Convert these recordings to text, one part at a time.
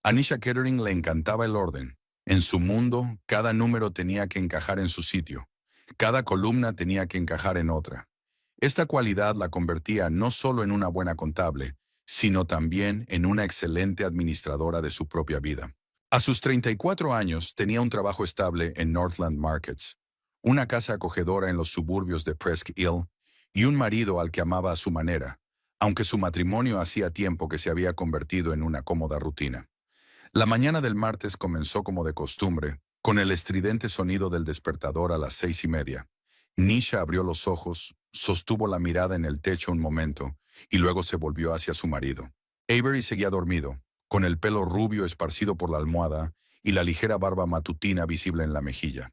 A Nisha Kettering le encantaba el orden. En su mundo, cada número tenía que encajar en su sitio. Cada columna tenía que encajar en otra. Esta cualidad la convertía no solo en una buena contable, sino también en una excelente administradora de su propia vida. A sus 34 años tenía un trabajo estable en Northland Markets, una casa acogedora en los suburbios de Presque Isle y un marido al que amaba a su manera, aunque su matrimonio hacía tiempo que se había convertido en una cómoda rutina. La mañana del martes comenzó como de costumbre, con el estridente sonido del despertador a las 6:30. Nisha abrió los ojos, sostuvo la mirada en el techo un momento y luego se volvió hacia su marido. Avery seguía dormido, con el pelo rubio esparcido por la almohada y la ligera barba matutina visible en la mejilla.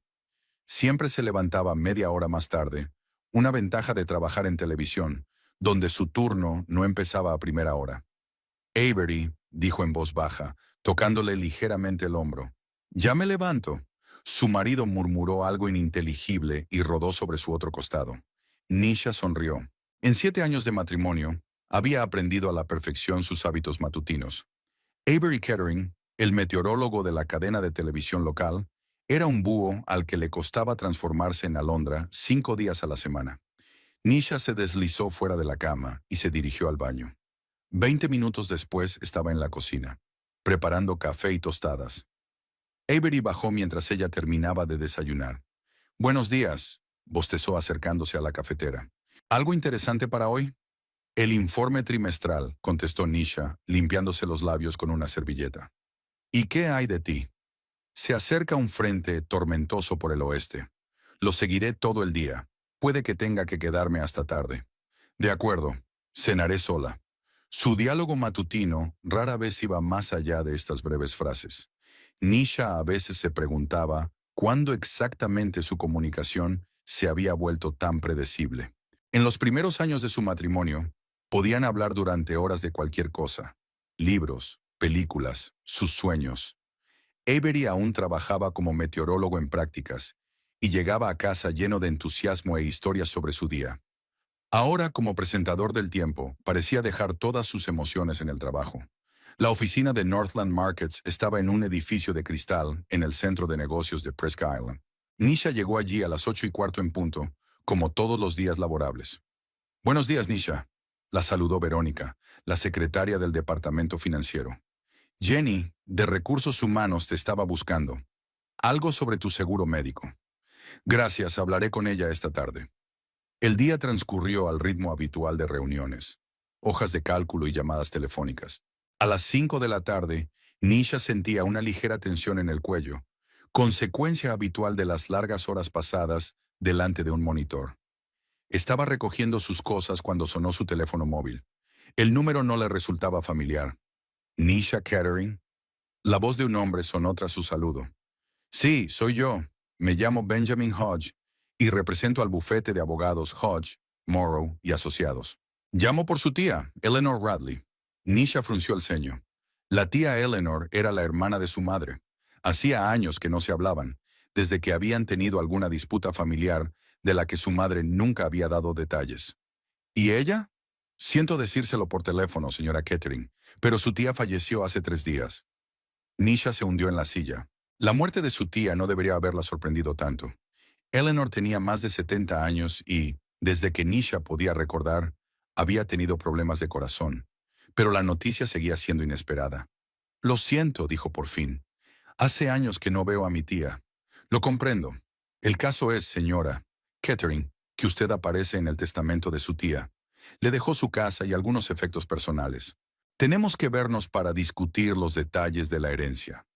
Siempre se levantaba media hora más tarde, una ventaja de trabajar en televisión, donde su turno no empezaba a primera hora. Avery, dijo en voz baja, tocándole ligeramente el hombro. Ya me levanto. Su marido murmuró algo ininteligible y rodó sobre su otro costado. Nisha sonrió. En 7 años de matrimonio, había aprendido a la perfección sus hábitos matutinos. Avery Kettering, el meteorólogo de la cadena de televisión local, era un búho al que le costaba transformarse en alondra 5 días a la semana. Nisha se deslizó fuera de la cama y se dirigió al baño. 20 minutos después estaba en la cocina, preparando café y tostadas. Avery bajó mientras ella terminaba de desayunar. Buenos días, bostezó acercándose a la cafetera. ¿Algo interesante para hoy? El informe trimestral, contestó Nisha, limpiándose los labios con una servilleta. ¿Y qué hay de ti? Se acerca un frente tormentoso por el oeste. Lo seguiré todo el día. Puede que tenga que quedarme hasta tarde. De acuerdo, cenaré sola. Su diálogo matutino rara vez iba más allá de estas breves frases. Nisha a veces se preguntaba cuándo exactamente su comunicación se había vuelto tan predecible. En los primeros años de su matrimonio, podían hablar durante horas de cualquier cosa: libros, películas, sus sueños. Avery aún trabajaba como meteorólogo en prácticas y llegaba a casa lleno de entusiasmo e historias sobre su día. Ahora, como presentador del tiempo, parecía dejar todas sus emociones en el trabajo. La oficina de Northland Markets estaba en un edificio de cristal en el centro de negocios de Presque Isle. Nisha llegó allí a las 8:15 en punto, como todos los días laborables. Buenos días, Nisha, la saludó Verónica, la secretaria del departamento financiero. Jenny, de Recursos Humanos, te estaba buscando. Algo sobre tu seguro médico. Gracias, hablaré con ella esta tarde. El día transcurrió al ritmo habitual de reuniones, hojas de cálculo y llamadas telefónicas. A las 5 de la tarde, Nisha sentía una ligera tensión en el cuello, consecuencia habitual de las largas horas pasadas delante de un monitor. Estaba recogiendo sus cosas cuando sonó su teléfono móvil. El número no le resultaba familiar. Nisha Kettering. La voz de un hombre sonó tras su saludo. Sí, soy yo. Me llamo Benjamin Hodge y represento al bufete de abogados Hodge, Morrow y Asociados. Llamo por su tía, Eleanor Radley. Nisha frunció el ceño. La tía Eleanor era la hermana de su madre. Hacía años que no se hablaban, desde que habían tenido alguna disputa familiar de la que su madre nunca había dado detalles. ¿Y ella? Siento decírselo por teléfono, señora Kettering, pero su tía falleció hace 3 días. Nisha se hundió en la silla. La muerte de su tía no debería haberla sorprendido tanto. Eleanor tenía más de 70 años y, desde que Nisha podía recordar, había tenido problemas de corazón. Pero la noticia seguía siendo inesperada. Lo siento, dijo por fin. Hace años que no veo a mi tía. Lo comprendo. El caso es, señora Kettering, que usted aparece en el testamento de su tía. Le dejó su casa y algunos efectos personales. Tenemos que vernos para discutir los detalles de la herencia.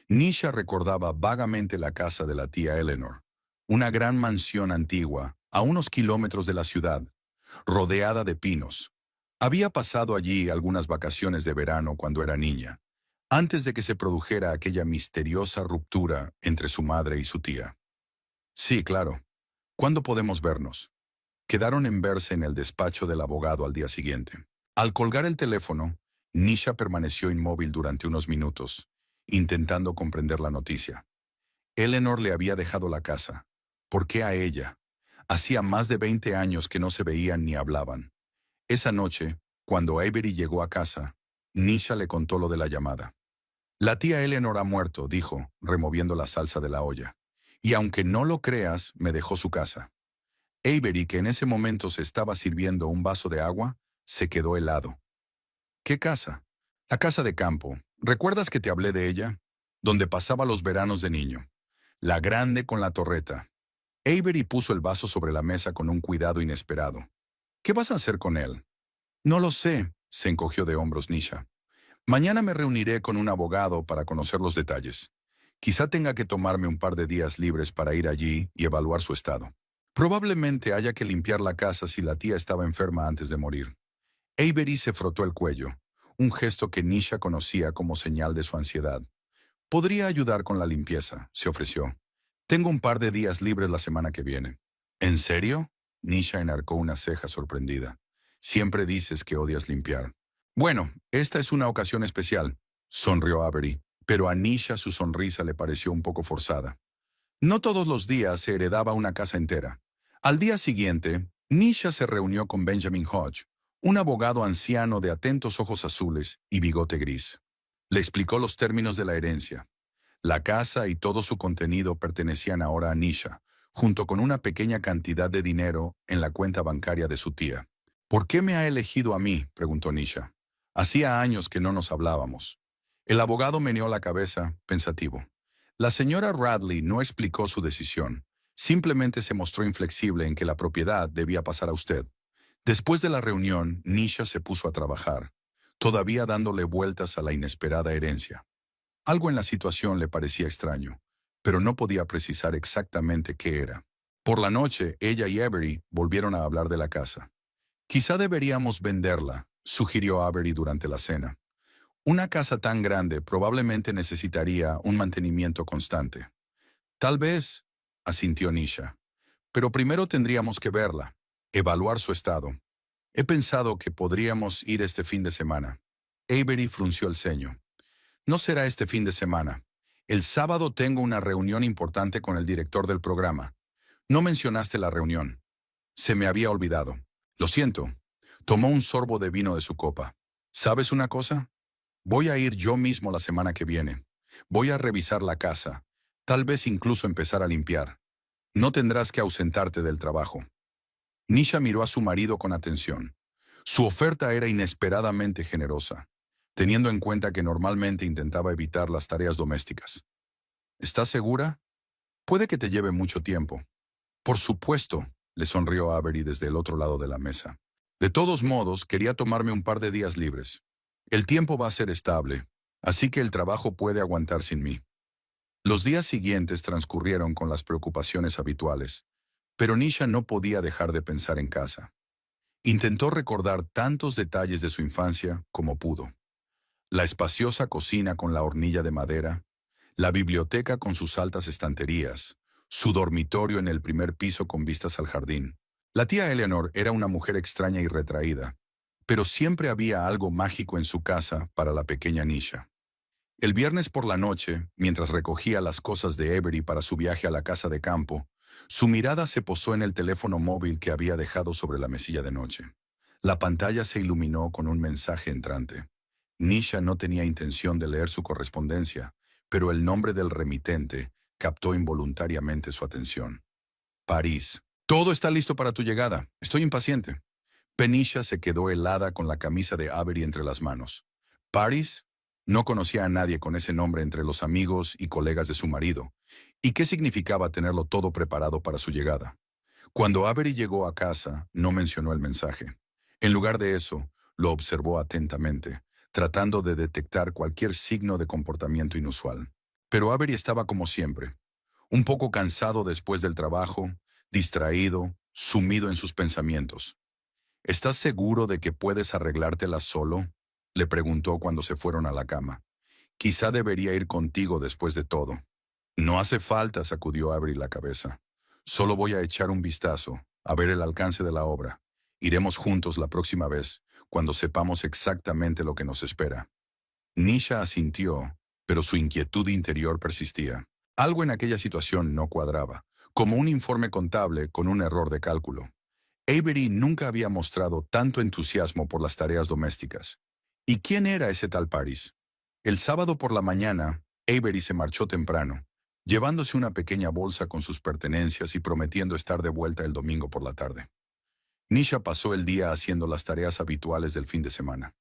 Nisha recordaba vagamente la casa de la tía Eleanor, una gran mansión antigua, a unos kilómetros de la ciudad, rodeada de pinos. Había pasado allí algunas vacaciones de verano cuando era niña, antes de que se produjera aquella misteriosa ruptura entre su madre y su tía. Sí, claro. ¿Cuándo podemos vernos? Quedaron en verse en el despacho del abogado al día siguiente. Al colgar el teléfono, Nisha permaneció inmóvil durante unos minutos, intentando comprender la noticia. Eleanor le había dejado la casa. ¿Por qué a ella? Hacía más de 20 años que no se veían ni hablaban. Esa noche, cuando Avery llegó a casa, Nisha le contó lo de la llamada. La tía Eleanor ha muerto, dijo, removiendo la salsa de la olla. Y aunque no lo creas, me dejó su casa. Avery, que en ese momento se estaba sirviendo un vaso de agua, se quedó helado. ¿Qué casa? La casa de campo. ¿Recuerdas que te hablé de ella? Donde pasaba los veranos de niño. La grande con la torreta. Avery puso el vaso sobre la mesa con un cuidado inesperado. ¿Qué vas a hacer con él? No lo sé, se encogió de hombros Nisha. Mañana me reuniré con un abogado para conocer los detalles. Quizá tenga que tomarme un par de días libres para ir allí y evaluar su estado. Probablemente haya que limpiar la casa si la tía estaba enferma antes de morir. Avery se frotó el cuello, un gesto que Nisha conocía como señal de su ansiedad. Podría ayudar con la limpieza, se ofreció. Tengo un par de días libres la semana que viene. ¿En serio? Nisha enarcó una ceja sorprendida. Siempre dices que odias limpiar. Bueno, esta es una ocasión especial, sonrió Avery, pero a Nisha su sonrisa le pareció un poco forzada. No todos los días se heredaba una casa entera. Al día siguiente, Nisha se reunió con Benjamin Hodge, un abogado anciano de atentos ojos azules y bigote gris. Le explicó los términos de la herencia. La casa y todo su contenido pertenecían ahora a Nisha, junto con una pequeña cantidad de dinero en la cuenta bancaria de su tía. ¿Por qué me ha elegido a mí?, preguntó Nisha. Hacía años que no nos hablábamos. El abogado meneó la cabeza, pensativo. La señora Radley no explicó su decisión. Simplemente se mostró inflexible en que la propiedad debía pasar a usted. Después de la reunión, Nisha se puso a trabajar, todavía dándole vueltas a la inesperada herencia. Algo en la situación le parecía extraño, pero no podía precisar exactamente qué era. Por la noche, ella y Avery volvieron a hablar de la casa. Quizá deberíamos venderla, sugirió Avery durante la cena. Una casa tan grande probablemente necesitaría un mantenimiento constante. Tal vez, asintió Nisha. Pero primero tendríamos que verla, evaluar su estado. He pensado que podríamos ir este fin de semana. Avery frunció el ceño. No será este fin de semana. El sábado tengo una reunión importante con el director del programa. No mencionaste la reunión. Se me había olvidado. Lo siento. Tomó un sorbo de vino de su copa. ¿Sabes una cosa? Voy a ir yo mismo la semana que viene. Voy a revisar la casa. Tal vez incluso empezar a limpiar. No tendrás que ausentarte del trabajo. Nisha miró a su marido con atención. Su oferta era inesperadamente generosa, teniendo en cuenta que normalmente intentaba evitar las tareas domésticas. ¿Estás segura? Puede que te lleve mucho tiempo. Por supuesto, le sonrió Avery desde el otro lado de la mesa. De todos modos, quería tomarme un par de días libres. El tiempo va a ser estable, así que el trabajo puede aguantar sin mí. Los días siguientes transcurrieron con las preocupaciones habituales, pero Nisha no podía dejar de pensar en casa. Intentó recordar tantos detalles de su infancia como pudo. La espaciosa cocina con la hornilla de madera, la biblioteca con sus altas estanterías, su dormitorio en el primer piso con vistas al jardín. La tía Eleanor era una mujer extraña y retraída, pero siempre había algo mágico en su casa para la pequeña Nisha. El viernes por la noche, mientras recogía las cosas de Avery para su viaje a la casa de campo, su mirada se posó en el teléfono móvil que había dejado sobre la mesilla de noche. La pantalla se iluminó con un mensaje entrante. Nisha no tenía intención de leer su correspondencia, pero el nombre del remitente captó involuntariamente su atención. París. Todo está listo para tu llegada. Estoy impaciente. Penisha se quedó helada con la camisa de Avery entre las manos. ¿París? No conocía a nadie con ese nombre entre los amigos y colegas de su marido. ¿Y qué significaba tenerlo todo preparado para su llegada? Cuando Avery llegó a casa, no mencionó el mensaje. En lugar de eso, lo observó atentamente, tratando de detectar cualquier signo de comportamiento inusual. Pero Avery estaba como siempre, un poco cansado después del trabajo, distraído, sumido en sus pensamientos. ¿Estás seguro de que puedes arreglártela solo?, le preguntó cuando se fueron a la cama. Quizá debería ir contigo después de todo. No hace falta, sacudió Avery la cabeza. Solo voy a echar un vistazo, a ver el alcance de la obra. Iremos juntos la próxima vez, cuando sepamos exactamente lo que nos espera. Nisha asintió, pero su inquietud interior persistía. Algo en aquella situación no cuadraba, como un informe contable con un error de cálculo. Avery nunca había mostrado tanto entusiasmo por las tareas domésticas. ¿Y quién era ese tal París? El sábado por la mañana, Avery se marchó temprano, llevándose una pequeña bolsa con sus pertenencias y prometiendo estar de vuelta el domingo por la tarde. Nisha pasó el día haciendo las tareas habituales del fin de semana.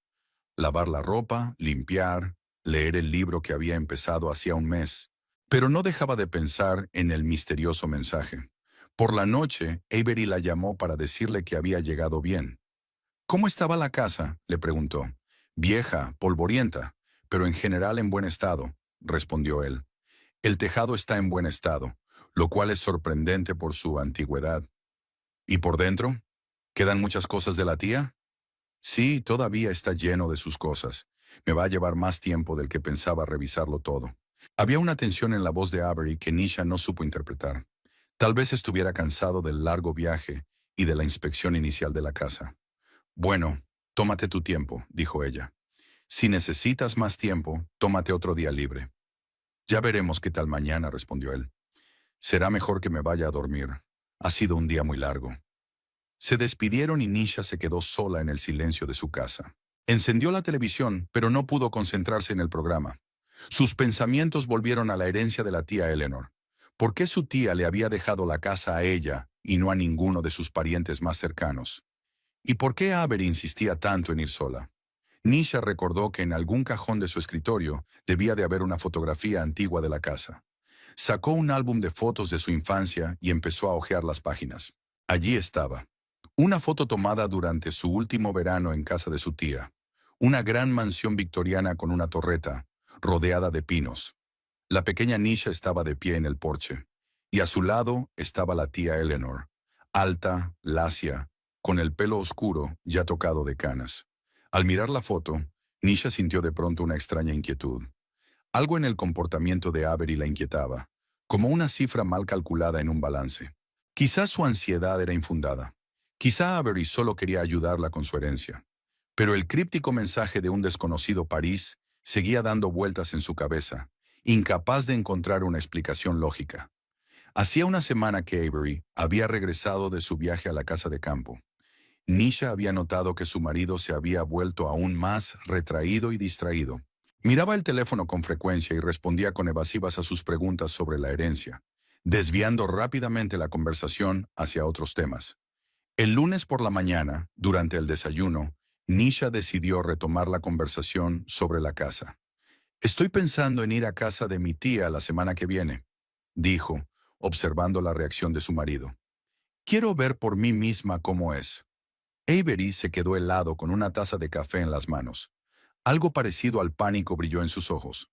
Lavar la ropa, limpiar, leer el libro que había empezado hacía un mes, pero no dejaba de pensar en el misterioso mensaje. Por la noche, Avery la llamó para decirle que había llegado bien. ¿Cómo estaba la casa?, le preguntó. Vieja, polvorienta, pero en general en buen estado, respondió él. El tejado está en buen estado, lo cual es sorprendente por su antigüedad. ¿Y por dentro? ¿Quedan muchas cosas de la tía? Sí, todavía está lleno de sus cosas. Me va a llevar más tiempo del que pensaba revisarlo todo. Había una tensión en la voz de Avery que Nisha no supo interpretar. Tal vez estuviera cansado del largo viaje y de la inspección inicial de la casa. Bueno, tómate tu tiempo, dijo ella. Si necesitas más tiempo, tómate otro día libre. Ya veremos qué tal mañana, respondió él. Será mejor que me vaya a dormir. Ha sido un día muy largo. Se despidieron y Nisha se quedó sola en el silencio de su casa. Encendió la televisión, pero no pudo concentrarse en el programa. Sus pensamientos volvieron a la herencia de la tía Eleanor. ¿Por qué su tía le había dejado la casa a ella y no a ninguno de sus parientes más cercanos? ¿Y por qué Avery insistía tanto en ir sola? Nisha recordó que en algún cajón de su escritorio debía de haber una fotografía antigua de la casa. Sacó un álbum de fotos de su infancia y empezó a hojear las páginas. Allí estaba. Una foto tomada durante su último verano en casa de su tía. Una gran mansión victoriana con una torreta, rodeada de pinos. La pequeña Nisha estaba de pie en el porche, y a su lado estaba la tía Eleanor, alta, lacia, con el pelo oscuro ya tocado de canas. Al mirar la foto, Nisha sintió de pronto una extraña inquietud. Algo en el comportamiento de Avery la inquietaba, como una cifra mal calculada en un balance. Quizás su ansiedad era infundada. Quizá Avery solo quería ayudarla con su herencia. Pero el críptico mensaje de un desconocido París seguía dando vueltas en su cabeza, incapaz de encontrar una explicación lógica. Hacía una semana que Avery había regresado de su viaje a la casa de campo. Nisha había notado que su marido se había vuelto aún más retraído y distraído. Miraba el teléfono con frecuencia y respondía con evasivas a sus preguntas sobre la herencia, desviando rápidamente la conversación hacia otros temas. El lunes por la mañana, durante el desayuno, Nisha decidió retomar la conversación sobre la casa. Estoy pensando en ir a casa de mi tía la semana que viene, dijo, observando la reacción de su marido. Quiero ver por mí misma cómo es. Avery se quedó helado con una taza de café en las manos. Algo parecido al pánico brilló en sus ojos.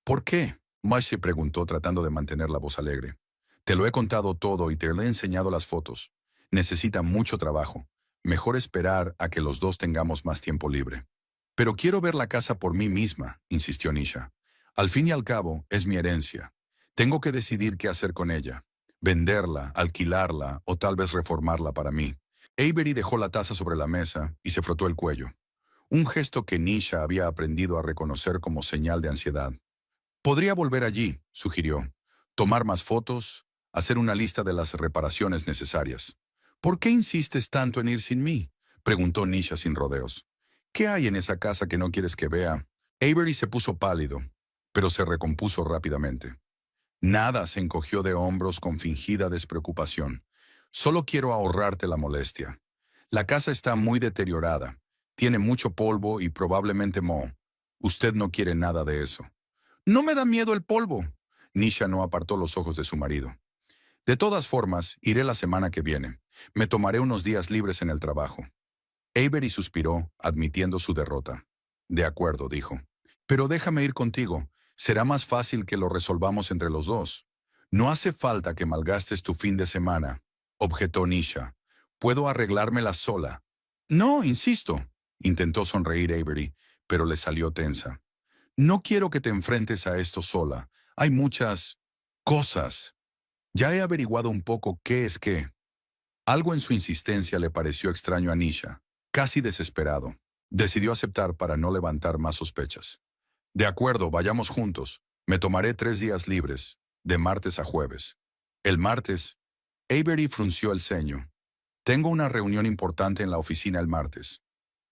¿Por qué?, Marsh se preguntó tratando de mantener la voz alegre. Te lo he contado todo y te le he enseñado las fotos. Necesita mucho trabajo. Mejor esperar a que los dos tengamos más tiempo libre. Pero quiero ver la casa por mí misma, insistió Nisha. Al fin y al cabo, es mi herencia. Tengo que decidir qué hacer con ella. Venderla, alquilarla o tal vez reformarla para mí. Avery dejó la taza sobre la mesa y se frotó el cuello. Un gesto que Nisha había aprendido a reconocer como señal de ansiedad. Podría volver allí, sugirió. Tomar más fotos, hacer una lista de las reparaciones necesarias. ¿Por qué insistes tanto en ir sin mí?, preguntó Nisha sin rodeos. ¿Qué hay en esa casa que no quieres que vea? Avery se puso pálido, pero se recompuso rápidamente. Nada, se encogió de hombros con fingida despreocupación. Solo quiero ahorrarte la molestia. La casa está muy deteriorada. Tiene mucho polvo y probablemente moho. Usted no quiere nada de eso. No me da miedo el polvo. Nisha no apartó los ojos de su marido. De todas formas, iré la semana que viene. Me tomaré unos días libres en el trabajo. Avery suspiró, admitiendo su derrota. De acuerdo, dijo. Pero déjame ir contigo. Será más fácil que lo resolvamos entre los dos. No hace falta que malgastes tu fin de semana, objetó Nisha. Puedo arreglármela sola. No, insisto. Intentó sonreír Avery, pero le salió tensa. No quiero que te enfrentes a esto sola. Hay muchas cosas. Ya he averiguado un poco qué es qué. Algo en su insistencia le pareció extraño a Nisha. Casi desesperado, decidió aceptar para no levantar más sospechas. De acuerdo, vayamos juntos. Me tomaré 3 días libres, de martes a jueves. El martes, Avery frunció el ceño. Tengo una reunión importante en la oficina el martes.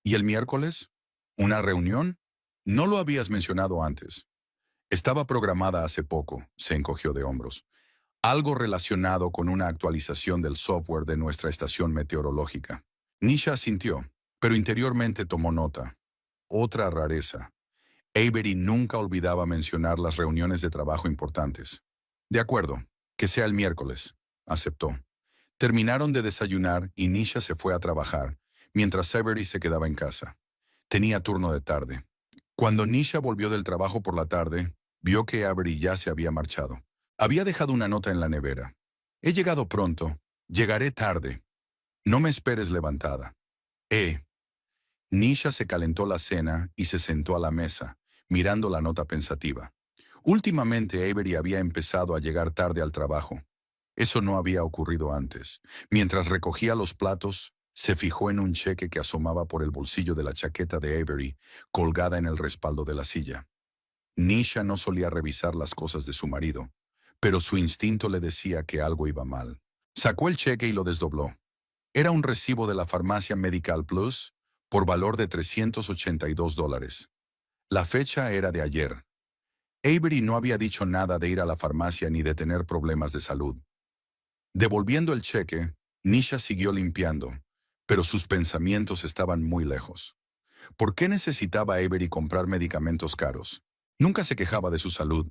¿Y el miércoles? ¿Una reunión? No lo habías mencionado antes. Estaba programada hace poco, se encogió de hombros. Algo relacionado con una actualización del software de nuestra estación meteorológica. Nisha asintió, pero interiormente tomó nota. Otra rareza. Avery nunca olvidaba mencionar las reuniones de trabajo importantes. De acuerdo, que sea el miércoles, aceptó. Terminaron de desayunar y Nisha se fue a trabajar, mientras Avery se quedaba en casa. Tenía turno de tarde. Cuando Nisha volvió del trabajo por la tarde, vio que Avery ya se había marchado. Había dejado una nota en la nevera. He llegado pronto. Llegaré tarde. No me esperes levantada. Nisha se calentó la cena y se sentó a la mesa, mirando la nota pensativa. Últimamente Avery había empezado a llegar tarde al trabajo. Eso no había ocurrido antes. Mientras recogía los platos, se fijó en un cheque que asomaba por el bolsillo de la chaqueta de Avery, colgada en el respaldo de la silla. Nisha no solía revisar las cosas de su marido, pero su instinto le decía que algo iba mal. Sacó el cheque y lo desdobló. Era un recibo de la farmacia Medical Plus por valor de $382. La fecha era de ayer. Avery no había dicho nada de ir a la farmacia ni de tener problemas de salud. Devolviendo el cheque, Nisha siguió limpiando, pero sus pensamientos estaban muy lejos. ¿Por qué necesitaba Avery comprar medicamentos caros? Nunca se quejaba de su salud,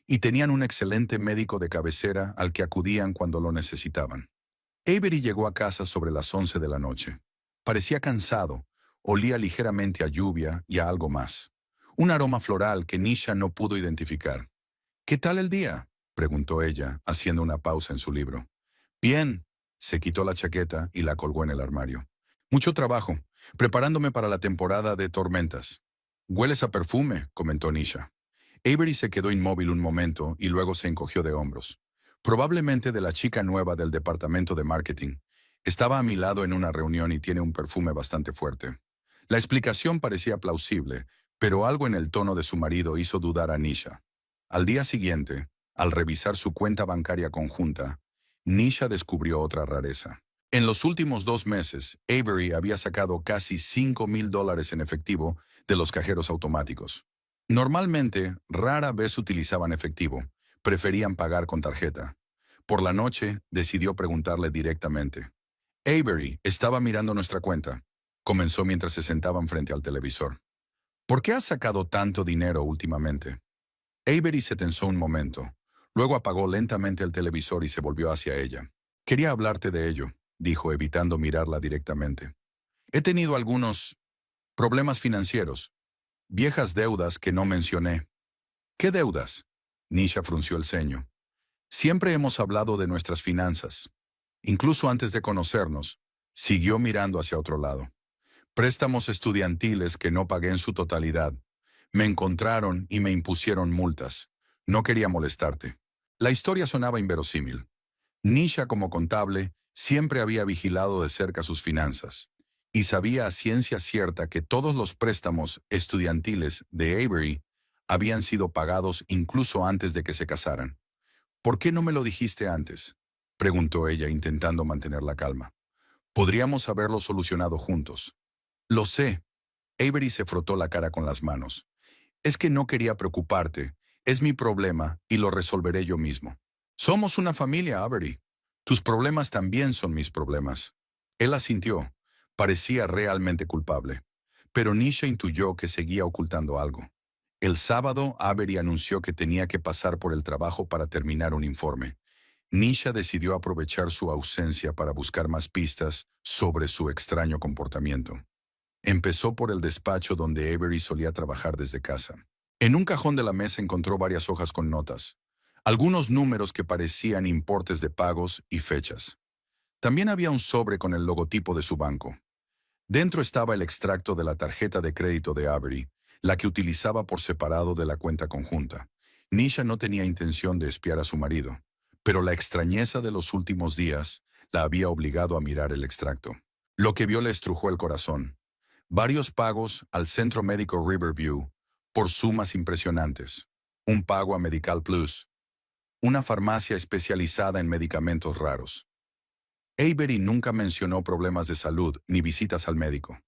y tenían un excelente médico de cabecera al que acudían cuando lo necesitaban. Avery llegó a casa sobre las 11 de la noche. Parecía cansado, olía ligeramente a lluvia y a algo más. Un aroma floral que Nisha no pudo identificar. ¿Qué tal el día?, preguntó ella, haciendo una pausa en su libro. Bien, se quitó la chaqueta y la colgó en el armario. Mucho trabajo, preparándome para la temporada de tormentas. Hueles a perfume, comentó Nisha. Avery se quedó inmóvil un momento y luego se encogió de hombros. Probablemente de la chica nueva del departamento de marketing. Estaba a mi lado en una reunión y tiene un perfume bastante fuerte. La explicación parecía plausible, pero algo en el tono de su marido hizo dudar a Nisha. Al día siguiente, al revisar su cuenta bancaria conjunta, Nisha descubrió otra rareza. En los últimos 2 meses, Avery había sacado casi $5,000 en efectivo de los cajeros automáticos. Normalmente, rara vez utilizaban efectivo, preferían pagar con tarjeta. Por la noche, decidió preguntarle directamente. Avery estaba mirando nuestra cuenta. Comenzó mientras se sentaban frente al televisor. ¿Por qué has sacado tanto dinero últimamente? Avery se tensó un momento. Luego apagó lentamente el televisor y se volvió hacia ella. Quería hablarte de ello, dijo, evitando mirarla directamente. He tenido algunos problemas financieros, viejas deudas que no mencioné. ¿Qué deudas? Nisha frunció el ceño. Siempre hemos hablado de nuestras finanzas. Incluso antes de conocernos, siguió mirando hacia otro lado. Préstamos estudiantiles que no pagué en su totalidad. Me encontraron y me impusieron multas. No quería molestarte. La historia sonaba inverosímil. Nisha, como contable, siempre había vigilado de cerca sus finanzas y sabía a ciencia cierta que todos los préstamos estudiantiles de Avery habían sido pagados incluso antes de que se casaran. ¿Por qué no me lo dijiste antes?, preguntó ella, intentando mantener la calma. Podríamos haberlo solucionado juntos. Lo sé. Avery se frotó la cara con las manos. Es que no quería preocuparte. Es mi problema y lo resolveré yo mismo. Somos una familia, Avery. Tus problemas también son mis problemas. Él asintió. Parecía realmente culpable. Pero Nisha intuyó que seguía ocultando algo. El sábado, Avery anunció que tenía que pasar por el trabajo para terminar un informe. Nisha decidió aprovechar su ausencia para buscar más pistas sobre su extraño comportamiento. Empezó por el despacho donde Avery solía trabajar desde casa. En un cajón de la mesa encontró varias hojas con notas, algunos números que parecían importes de pagos y fechas. También había un sobre con el logotipo de su banco. Dentro estaba el extracto de la tarjeta de crédito de Avery, la que utilizaba por separado de la cuenta conjunta. Nisha no tenía intención de espiar a su marido, pero la extrañeza de los últimos días la había obligado a mirar el extracto. Lo que vio le estrujó el corazón. Varios pagos al Centro Médico Riverview por sumas impresionantes. Un pago a Medical Plus, una farmacia especializada en medicamentos raros. Avery nunca mencionó problemas de salud ni visitas al médico.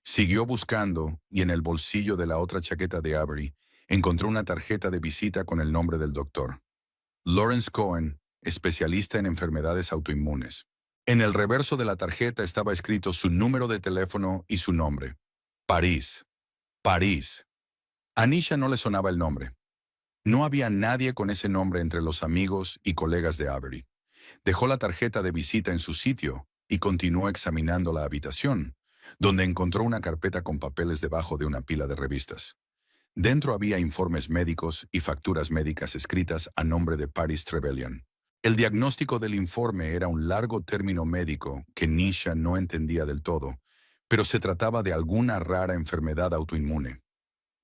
Siguió buscando y en el bolsillo de la otra chaqueta de Avery encontró una tarjeta de visita con el nombre del doctor. Lawrence Cohen, especialista en enfermedades autoinmunes. En el reverso de la tarjeta estaba escrito su número de teléfono y su nombre. París. París. A Nisha no le sonaba el nombre. No había nadie con ese nombre entre los amigos y colegas de Avery. Dejó la tarjeta de visita en su sitio y continuó examinando la habitación, donde encontró una carpeta con papeles debajo de una pila de revistas. Dentro había informes médicos y facturas médicas escritas a nombre de Paris Trevelyan. El diagnóstico del informe era un largo término médico que Nisha no entendía del todo, pero se trataba de alguna rara enfermedad autoinmune.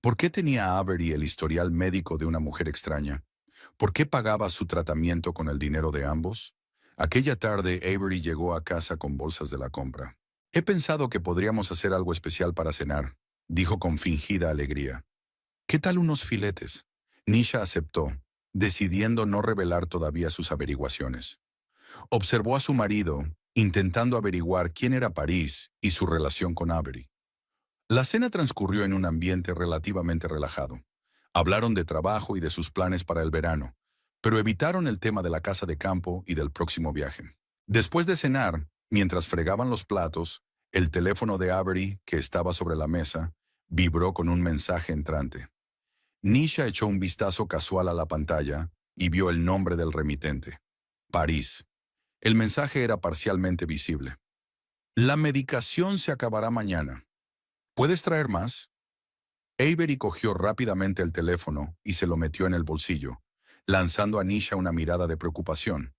¿Por qué tenía Avery el historial médico de una mujer extraña? ¿Por qué pagaba su tratamiento con el dinero de ambos? Aquella tarde, Avery llegó a casa con bolsas de la compra. He pensado que podríamos hacer algo especial para cenar, dijo con fingida alegría. ¿Qué tal unos filetes? Nisha aceptó, decidiendo no revelar todavía sus averiguaciones. Observó a su marido, intentando averiguar quién era París y su relación con Avery. La cena transcurrió en un ambiente relativamente relajado. Hablaron de trabajo y de sus planes para el verano, pero evitaron el tema de la casa de campo y del próximo viaje. Después de cenar, mientras fregaban los platos, el teléfono de Avery, que estaba sobre la mesa, vibró con un mensaje entrante. Nisha echó un vistazo casual a la pantalla y vio el nombre del remitente. París. El mensaje era parcialmente visible. La medicación se acabará mañana. ¿Puedes traer más? Avery cogió rápidamente el teléfono y se lo metió en el bolsillo, lanzando a Nisha una mirada de preocupación.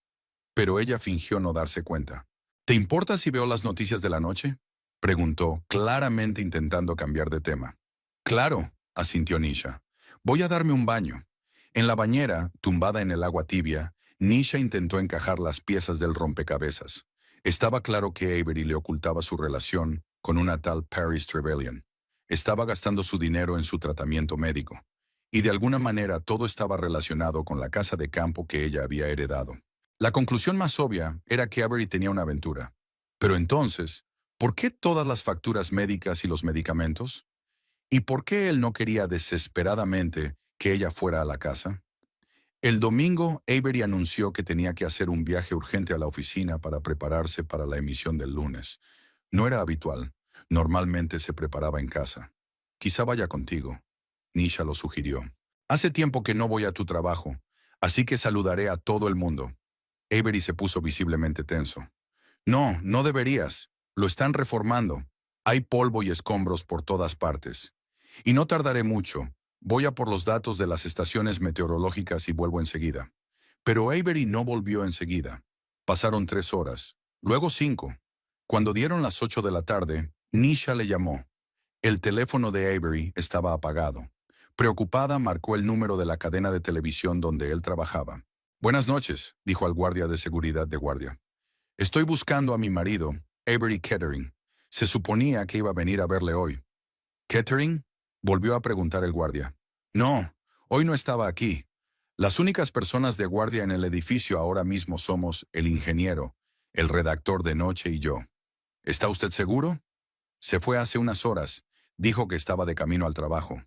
Pero ella fingió no darse cuenta. ¿Te importa si veo las noticias de la noche? Preguntó, claramente intentando cambiar de tema. Claro, asintió Nisha. Voy a darme un baño. En la bañera, tumbada en el agua tibia, Nisha intentó encajar las piezas del rompecabezas. Estaba claro que Avery le ocultaba su relación con una tal Paris Trevelyan. Estaba gastando su dinero en su tratamiento médico. Y de alguna manera todo estaba relacionado con la casa de campo que ella había heredado. La conclusión más obvia era que Avery tenía una aventura. Pero entonces, ¿por qué todas las facturas médicas y los medicamentos? ¿Y por qué él no quería desesperadamente que ella fuera a la casa? El domingo, Avery anunció que tenía que hacer un viaje urgente a la oficina para prepararse para la emisión del lunes. No era habitual. Normalmente se preparaba en casa. Quizá vaya contigo. Nisha lo sugirió. Hace tiempo que no voy a tu trabajo, así que saludaré a todo el mundo. Avery se puso visiblemente tenso. No, no deberías. Lo están reformando. Hay polvo y escombros por todas partes. Y no tardaré mucho. Voy a por los datos de las estaciones meteorológicas y vuelvo enseguida. Pero Avery no volvió enseguida. Pasaron 3 horas, luego 5. Cuando dieron las 8 de la tarde, Nisha le llamó. El teléfono de Avery estaba apagado. Preocupada, marcó el número de la cadena de televisión donde él trabajaba. Buenas noches, dijo al guardia de seguridad de guardia. Estoy buscando a mi marido, Avery Kettering. Se suponía que iba a venir a verle hoy. ¿Kettering? Volvió a preguntar el guardia. No, hoy no estaba aquí. Las únicas personas de guardia en el edificio ahora mismo somos el ingeniero, el redactor de noche y yo. ¿Está usted seguro? Se fue hace unas horas. Dijo que estaba de camino al trabajo.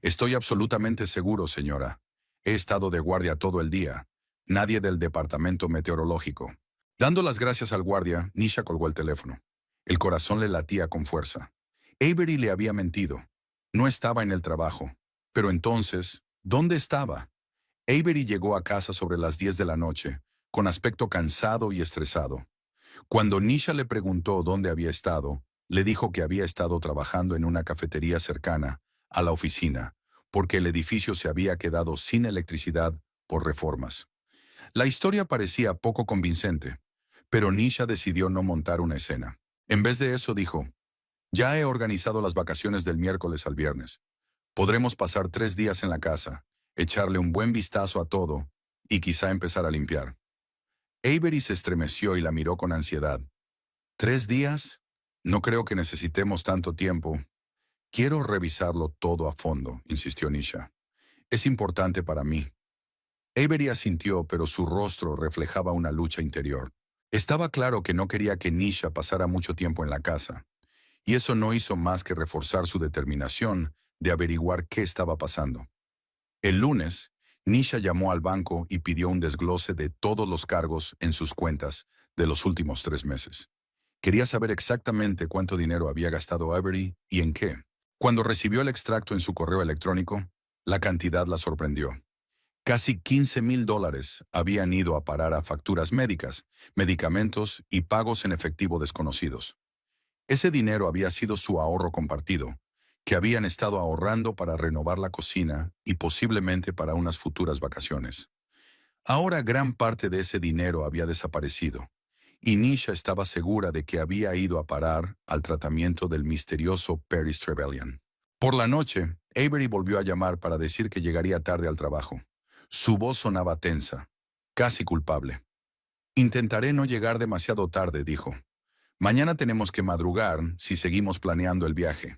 Estoy absolutamente seguro, señora. He estado de guardia todo el día. Nadie del departamento meteorológico. Dando las gracias al guardia, Nisha colgó el teléfono. El corazón le latía con fuerza. Avery le había mentido. No estaba en el trabajo. Pero entonces, ¿dónde estaba? Avery llegó a casa sobre las 10 de la noche, con aspecto cansado y estresado. Cuando Nisha le preguntó dónde había estado, le dijo que había estado trabajando en una cafetería cercana a la oficina, porque el edificio se había quedado sin electricidad por reformas. La historia parecía poco convincente, pero Nisha decidió no montar una escena. En vez de eso dijo, ya he organizado las vacaciones del miércoles al viernes. Podremos pasar 3 días en la casa, echarle un buen vistazo a todo y quizá empezar a limpiar. Avery se estremeció y la miró con ansiedad. ¿3 días? No creo que necesitemos tanto tiempo. Quiero revisarlo todo a fondo, insistió Nisha. Es importante para mí. Avery asintió, pero su rostro reflejaba una lucha interior. Estaba claro que no quería que Nisha pasara mucho tiempo en la casa. y eso no hizo más que reforzar su determinación de averiguar qué estaba pasando. El lunes, Nisha llamó al banco y pidió un desglose de todos los cargos en sus cuentas de los últimos 3 meses. Quería saber exactamente cuánto dinero había gastado Avery y en qué. Cuando recibió el extracto en su correo electrónico, la cantidad la sorprendió. Casi $15,000 habían ido a parar a facturas médicas, medicamentos y pagos en efectivo desconocidos. Ese dinero había sido su ahorro compartido, que habían estado ahorrando para renovar la cocina y posiblemente para unas futuras vacaciones. Ahora gran parte de ese dinero había desaparecido, y Nisha estaba segura de que había ido a parar al tratamiento del misterioso Paris Trevelyan. Por la noche, Avery volvió a llamar para decir que llegaría tarde al trabajo. Su voz sonaba tensa, casi culpable. Intentaré no llegar demasiado tarde, dijo. Mañana tenemos que madrugar si seguimos planeando el viaje.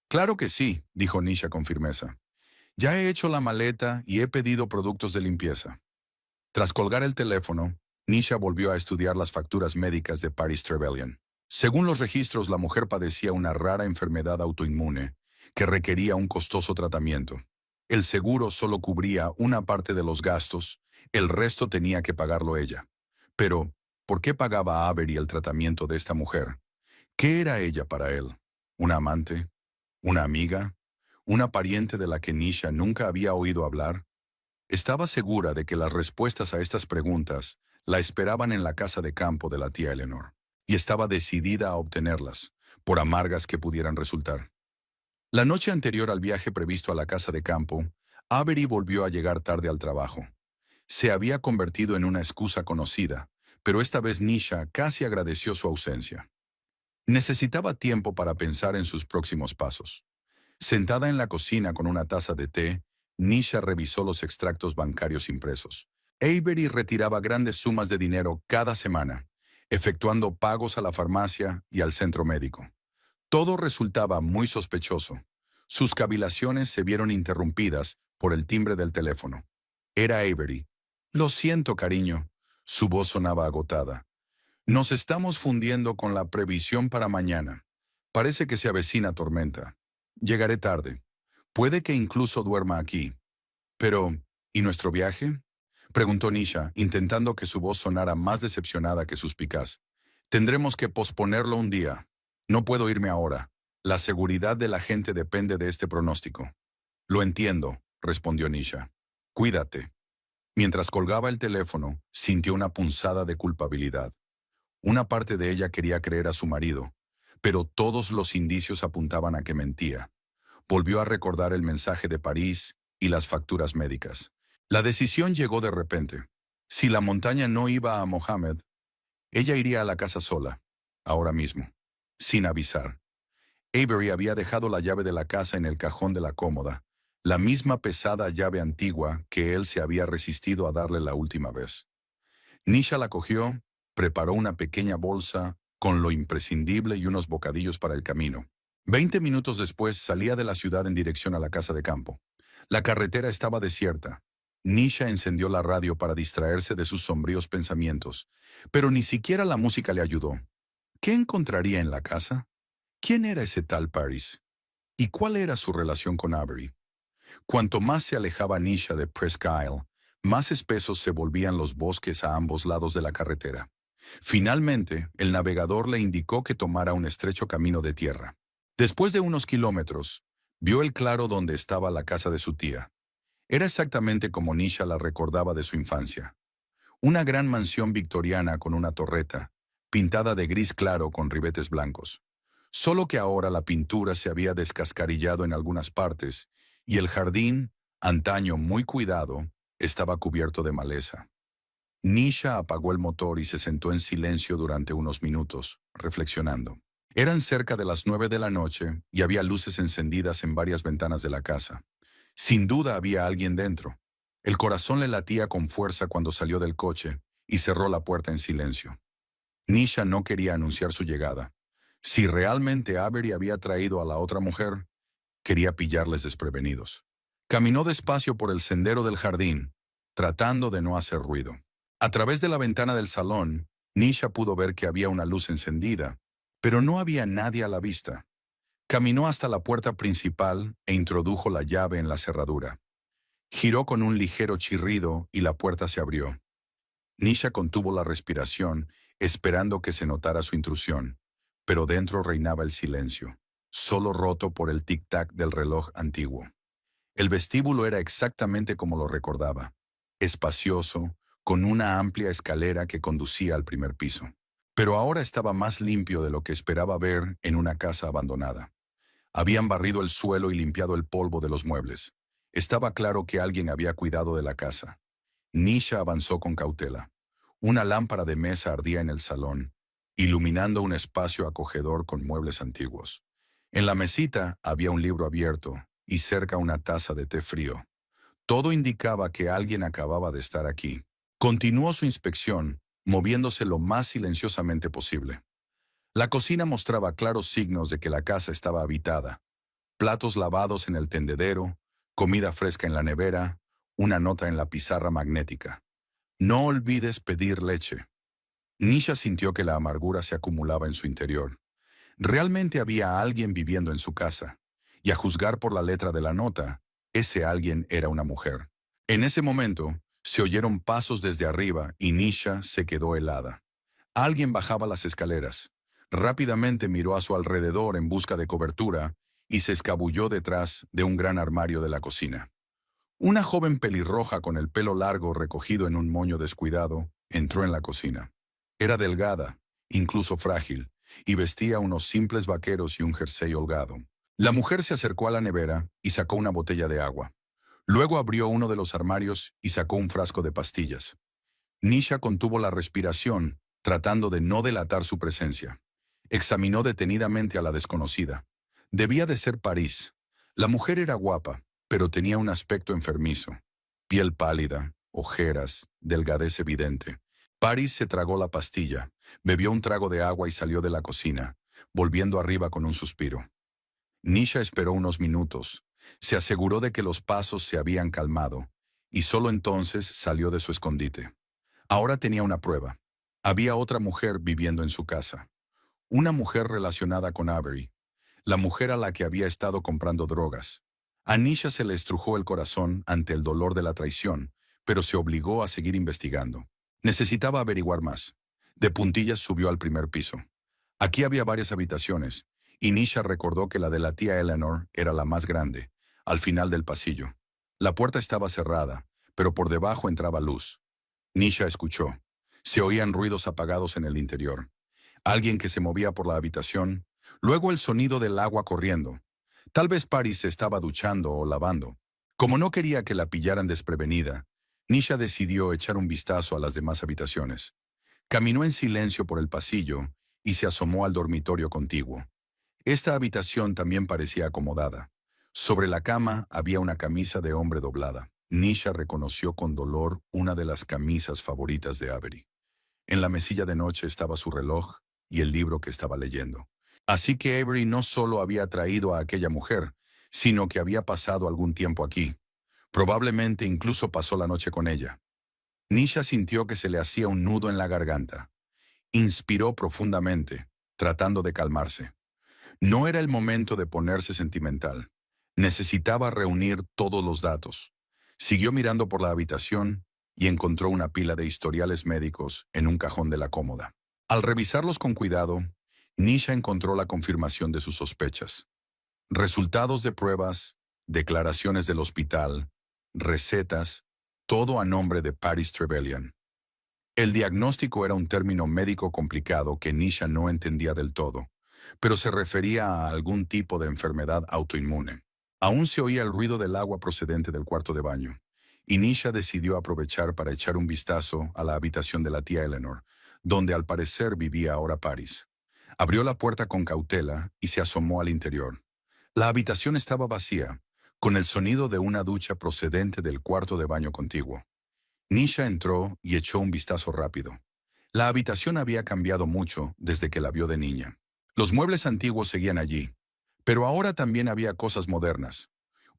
Claro que sí, dijo Nisha con firmeza. Ya he hecho la maleta y he pedido productos de limpieza. Tras colgar el teléfono, Nisha volvió a estudiar las facturas médicas de Paris Trevelyan. Según los registros, la mujer padecía una rara enfermedad autoinmune que requería un costoso tratamiento. El seguro solo cubría una parte de los gastos, el resto tenía que pagarlo ella. Pero, ¿por qué pagaba Avery el tratamiento de esta mujer? ¿Qué era ella para él? ¿Una amante? ¿Una amiga? ¿Una pariente de la que Nisha nunca había oído hablar? Estaba segura de que las respuestas a estas preguntas la esperaban en la casa de campo de la tía Eleanor, y estaba decidida a obtenerlas, por amargas que pudieran resultar. La noche anterior al viaje previsto a la casa de campo, Avery volvió a llegar tarde al trabajo. Se había convertido en una excusa conocida, pero esta vez Nisha casi agradeció su ausencia. Necesitaba tiempo para pensar en sus próximos pasos. Sentada en la cocina con una taza de té, Nisha revisó los extractos bancarios impresos. Avery retiraba grandes sumas de dinero cada semana, efectuando pagos a la farmacia y al centro médico. Todo resultaba muy sospechoso. Sus cavilaciones se vieron interrumpidas por el timbre del teléfono. Era Avery. Lo siento, cariño. Su voz sonaba agotada. Nos estamos fundiendo con la previsión para mañana. Parece que se avecina tormenta. Llegaré tarde. Puede que incluso duerma aquí. Pero, ¿y nuestro viaje? Preguntó Nisha, intentando que su voz sonara más decepcionada que suspicaz. Tendremos que posponerlo un día. No puedo irme ahora. La seguridad de la gente depende de este pronóstico. Lo entiendo, respondió Nisha. Cuídate. Mientras colgaba el teléfono, sintió una punzada de culpabilidad. Una parte de ella quería creer a su marido, pero todos los indicios apuntaban a que mentía. Volvió a recordar el mensaje de París y las facturas médicas. La decisión llegó de repente. Si la montaña no iba a Mohammed, ella iría a la casa sola, ahora mismo, sin avisar. Avery había dejado la llave de la casa en el cajón de la cómoda, la misma pesada llave antigua que él se había resistido a darle la última vez. Nisha la cogió, preparó una pequeña bolsa con lo imprescindible y unos bocadillos para el camino. 20 minutos después salía de la ciudad en dirección a la casa de campo. La carretera estaba desierta. Nisha encendió la radio para distraerse de sus sombríos pensamientos, pero ni siquiera la música le ayudó. ¿Qué encontraría en la casa? ¿Quién era ese tal Paris? ¿Y cuál era su relación con Avery? Cuanto más se alejaba Nisha de Presque Isle, más espesos se volvían los bosques a ambos lados de la carretera. Finalmente, el navegador le indicó que tomara un estrecho camino de tierra. Después de unos kilómetros, vio el claro donde estaba la casa de su tía. Era exactamente como Nisha la recordaba de su infancia. Una gran mansión victoriana con una torreta, pintada de gris claro con ribetes blancos. Solo que ahora la pintura se había descascarillado en algunas partes y el jardín, antaño muy cuidado, estaba cubierto de maleza. Nisha apagó el motor y se sentó en silencio durante unos minutos, reflexionando. Eran cerca de las 9 de la noche y había luces encendidas en varias ventanas de la casa. Sin duda había alguien dentro. El corazón le latía con fuerza cuando salió del coche y cerró la puerta en silencio. Nisha no quería anunciar su llegada. Si realmente Avery había traído a la otra mujer, quería pillarles desprevenidos. Caminó despacio por el sendero del jardín, tratando de no hacer ruido. A través de la ventana del salón, Nisha pudo ver que había una luz encendida, pero no había nadie a la vista. Caminó hasta la puerta principal e introdujo la llave en la cerradura. Giró con un ligero chirrido y la puerta se abrió. Nisha contuvo la respiración, esperando que se notara su intrusión, pero dentro reinaba el silencio, solo roto por el tic-tac del reloj antiguo. El vestíbulo era exactamente como lo recordaba, espacioso, con una amplia escalera que conducía al primer piso. Pero ahora estaba más limpio de lo que esperaba ver en una casa abandonada. Habían barrido el suelo y limpiado el polvo de los muebles. Estaba claro que alguien había cuidado de la casa. Nisha avanzó con cautela. Una lámpara de mesa ardía en el salón, iluminando un espacio acogedor con muebles antiguos. En la mesita había un libro abierto y cerca una taza de té frío. Todo indicaba que alguien acababa de estar aquí. Continuó su inspección, moviéndose lo más silenciosamente posible. La cocina mostraba claros signos de que la casa estaba habitada. Platos lavados en el tendedero, comida fresca en la nevera, una nota en la pizarra magnética. No olvides pedir leche. Nisha sintió que la amargura se acumulaba en su interior. Realmente había alguien viviendo en su casa, y a juzgar por la letra de la nota, ese alguien era una mujer. En ese momento, se oyeron pasos desde arriba y Nisha se quedó helada. Alguien bajaba las escaleras. Rápidamente miró a su alrededor en busca de cobertura y se escabulló detrás de un gran armario de la cocina. Una joven pelirroja con el pelo largo recogido en un moño descuidado entró en la cocina. Era delgada, incluso frágil, y vestía unos simples vaqueros y un jersey holgado. La mujer se acercó a la nevera y sacó una botella de agua. Luego abrió uno de los armarios y sacó un frasco de pastillas. Nisha contuvo la respiración, tratando de no delatar su presencia. Examinó detenidamente a la desconocida. Debía de ser París. La mujer era guapa, pero tenía un aspecto enfermizo. Piel pálida, ojeras, delgadez evidente. París se tragó la pastilla, bebió un trago de agua y salió de la cocina, volviendo arriba con un suspiro. Nisha esperó unos minutos, se aseguró de que los pasos se habían calmado, y solo entonces salió de su escondite. Ahora tenía una prueba. Había otra mujer viviendo en su casa. Una mujer relacionada con Avery, la mujer a la que había estado comprando drogas. A Nisha se le estrujó el corazón ante el dolor de la traición, pero se obligó a seguir investigando. Necesitaba averiguar más. De puntillas subió al primer piso. Aquí había varias habitaciones, y Nisha recordó que la de la tía Eleanor era la más grande, al final del pasillo. La puerta estaba cerrada, pero por debajo entraba luz. Nisha escuchó. Se oían ruidos apagados en el interior. Alguien que se movía por la habitación, luego el sonido del agua corriendo. Tal vez Paris se estaba duchando o lavando. Como no quería que la pillaran desprevenida, Nisha decidió echar un vistazo a las demás habitaciones. Caminó en silencio por el pasillo y se asomó al dormitorio contiguo. Esta habitación también parecía acomodada. Sobre la cama había una camisa de hombre doblada. Nisha reconoció con dolor una de las camisas favoritas de Avery. En la mesilla de noche estaba su reloj y el libro que estaba leyendo. Así que Avery no solo había traído a aquella mujer, sino que había pasado algún tiempo aquí. Probablemente incluso pasó la noche con ella. Nisha sintió que se le hacía un nudo en la garganta. Inspiró profundamente, tratando de calmarse. No era el momento de ponerse sentimental. Necesitaba reunir todos los datos. Siguió mirando por la habitación y encontró una pila de historiales médicos en un cajón de la cómoda. Al revisarlos con cuidado, Nisha encontró la confirmación de sus sospechas. Resultados de pruebas, declaraciones del hospital, recetas, todo a nombre de Paris Trevelyan. El diagnóstico era un término médico complicado que Nisha no entendía del todo, pero se refería a algún tipo de enfermedad autoinmune. Aún se oía el ruido del agua procedente del cuarto de baño, y Nisha decidió aprovechar para echar un vistazo a la habitación de la tía Eleanor, donde al parecer vivía ahora Paris. Abrió la puerta con cautela y se asomó al interior. La habitación estaba vacía, con el sonido de una ducha procedente del cuarto de baño contiguo. Nisha entró y echó un vistazo rápido. La habitación había cambiado mucho desde que la vio de niña. Los muebles antiguos seguían allí, pero ahora también había cosas modernas.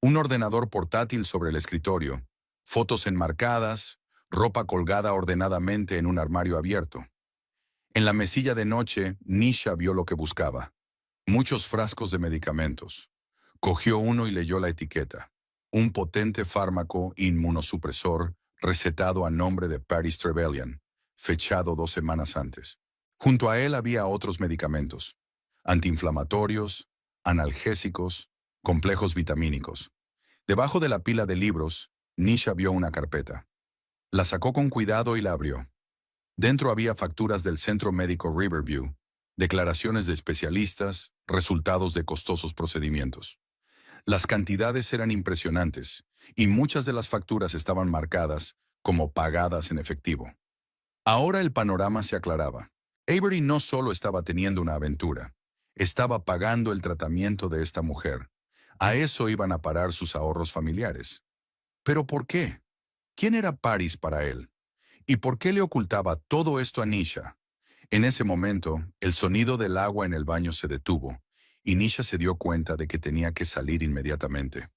Un ordenador portátil sobre el escritorio, fotos enmarcadas, ropa colgada ordenadamente en un armario abierto. En la mesilla de noche, Nisha vio lo que buscaba. Muchos frascos de medicamentos. Cogió uno y leyó la etiqueta. Un potente fármaco inmunosupresor recetado a nombre de Paris Trevelyan, fechado 2 semanas antes. Junto a él había otros medicamentos, antiinflamatorios, analgésicos, complejos vitamínicos. Debajo de la pila de libros, Nisha vio una carpeta. La sacó con cuidado y la abrió. Dentro había facturas del Centro Médico Riverview, declaraciones de especialistas, resultados de costosos procedimientos. Las cantidades eran impresionantes, y muchas de las facturas estaban marcadas como pagadas en efectivo. Ahora el panorama se aclaraba. Avery no solo estaba teniendo una aventura, estaba pagando el tratamiento de esta mujer. A eso iban a parar sus ahorros familiares. ¿Pero por qué? ¿Quién era Paris para él? ¿Y por qué le ocultaba todo esto a Nisha? En ese momento, el sonido del agua en el baño se detuvo, y Nisha se dio cuenta de que tenía que salir inmediatamente.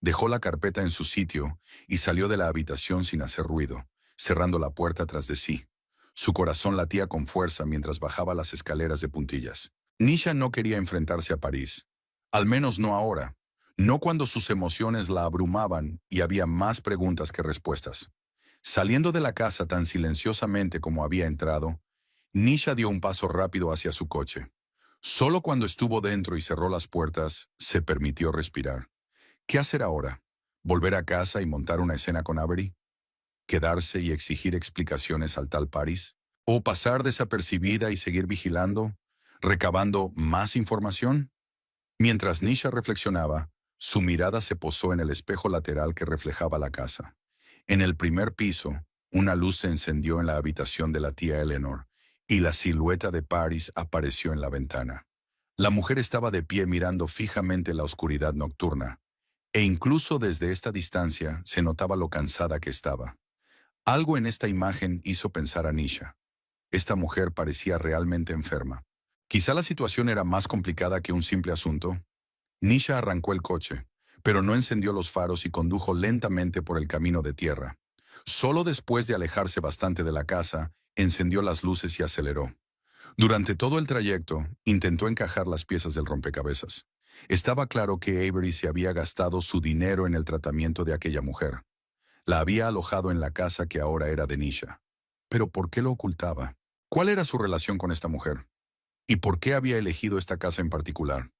Dejó la carpeta en su sitio y salió de la habitación sin hacer ruido, cerrando la puerta tras de sí. Su corazón latía con fuerza mientras bajaba las escaleras de puntillas. Nisha no quería enfrentarse a París. Al menos no ahora. No cuando sus emociones la abrumaban y había más preguntas que respuestas. Saliendo de la casa tan silenciosamente como había entrado, Nisha dio un paso rápido hacia su coche. Solo cuando estuvo dentro y cerró las puertas, se permitió respirar. ¿Qué hacer ahora? ¿Volver a casa y montar una escena con Avery? ¿Quedarse y exigir explicaciones al tal Paris? ¿O pasar desapercibida y seguir vigilando, recabando más información? Mientras Nisha reflexionaba, su mirada se posó en el espejo lateral que reflejaba la casa. En el primer piso, una luz se encendió en la habitación de la tía Eleanor, y la silueta de Paris apareció en la ventana. La mujer estaba de pie mirando fijamente la oscuridad nocturna, e incluso desde esta distancia se notaba lo cansada que estaba. Algo en esta imagen hizo pensar a Nisha. Esta mujer parecía realmente enferma. Quizá la situación era más complicada que un simple asunto. Nisha arrancó el coche, pero no encendió los faros y condujo lentamente por el camino de tierra. Solo después de alejarse bastante de la casa, encendió las luces y aceleró. Durante todo el trayecto, intentó encajar las piezas del rompecabezas. Estaba claro que Avery se había gastado su dinero en el tratamiento de aquella mujer. La había alojado en la casa que ahora era de Nisha. ¿Pero por qué lo ocultaba? ¿Cuál era su relación con esta mujer? ¿Y por qué había elegido esta casa en particular?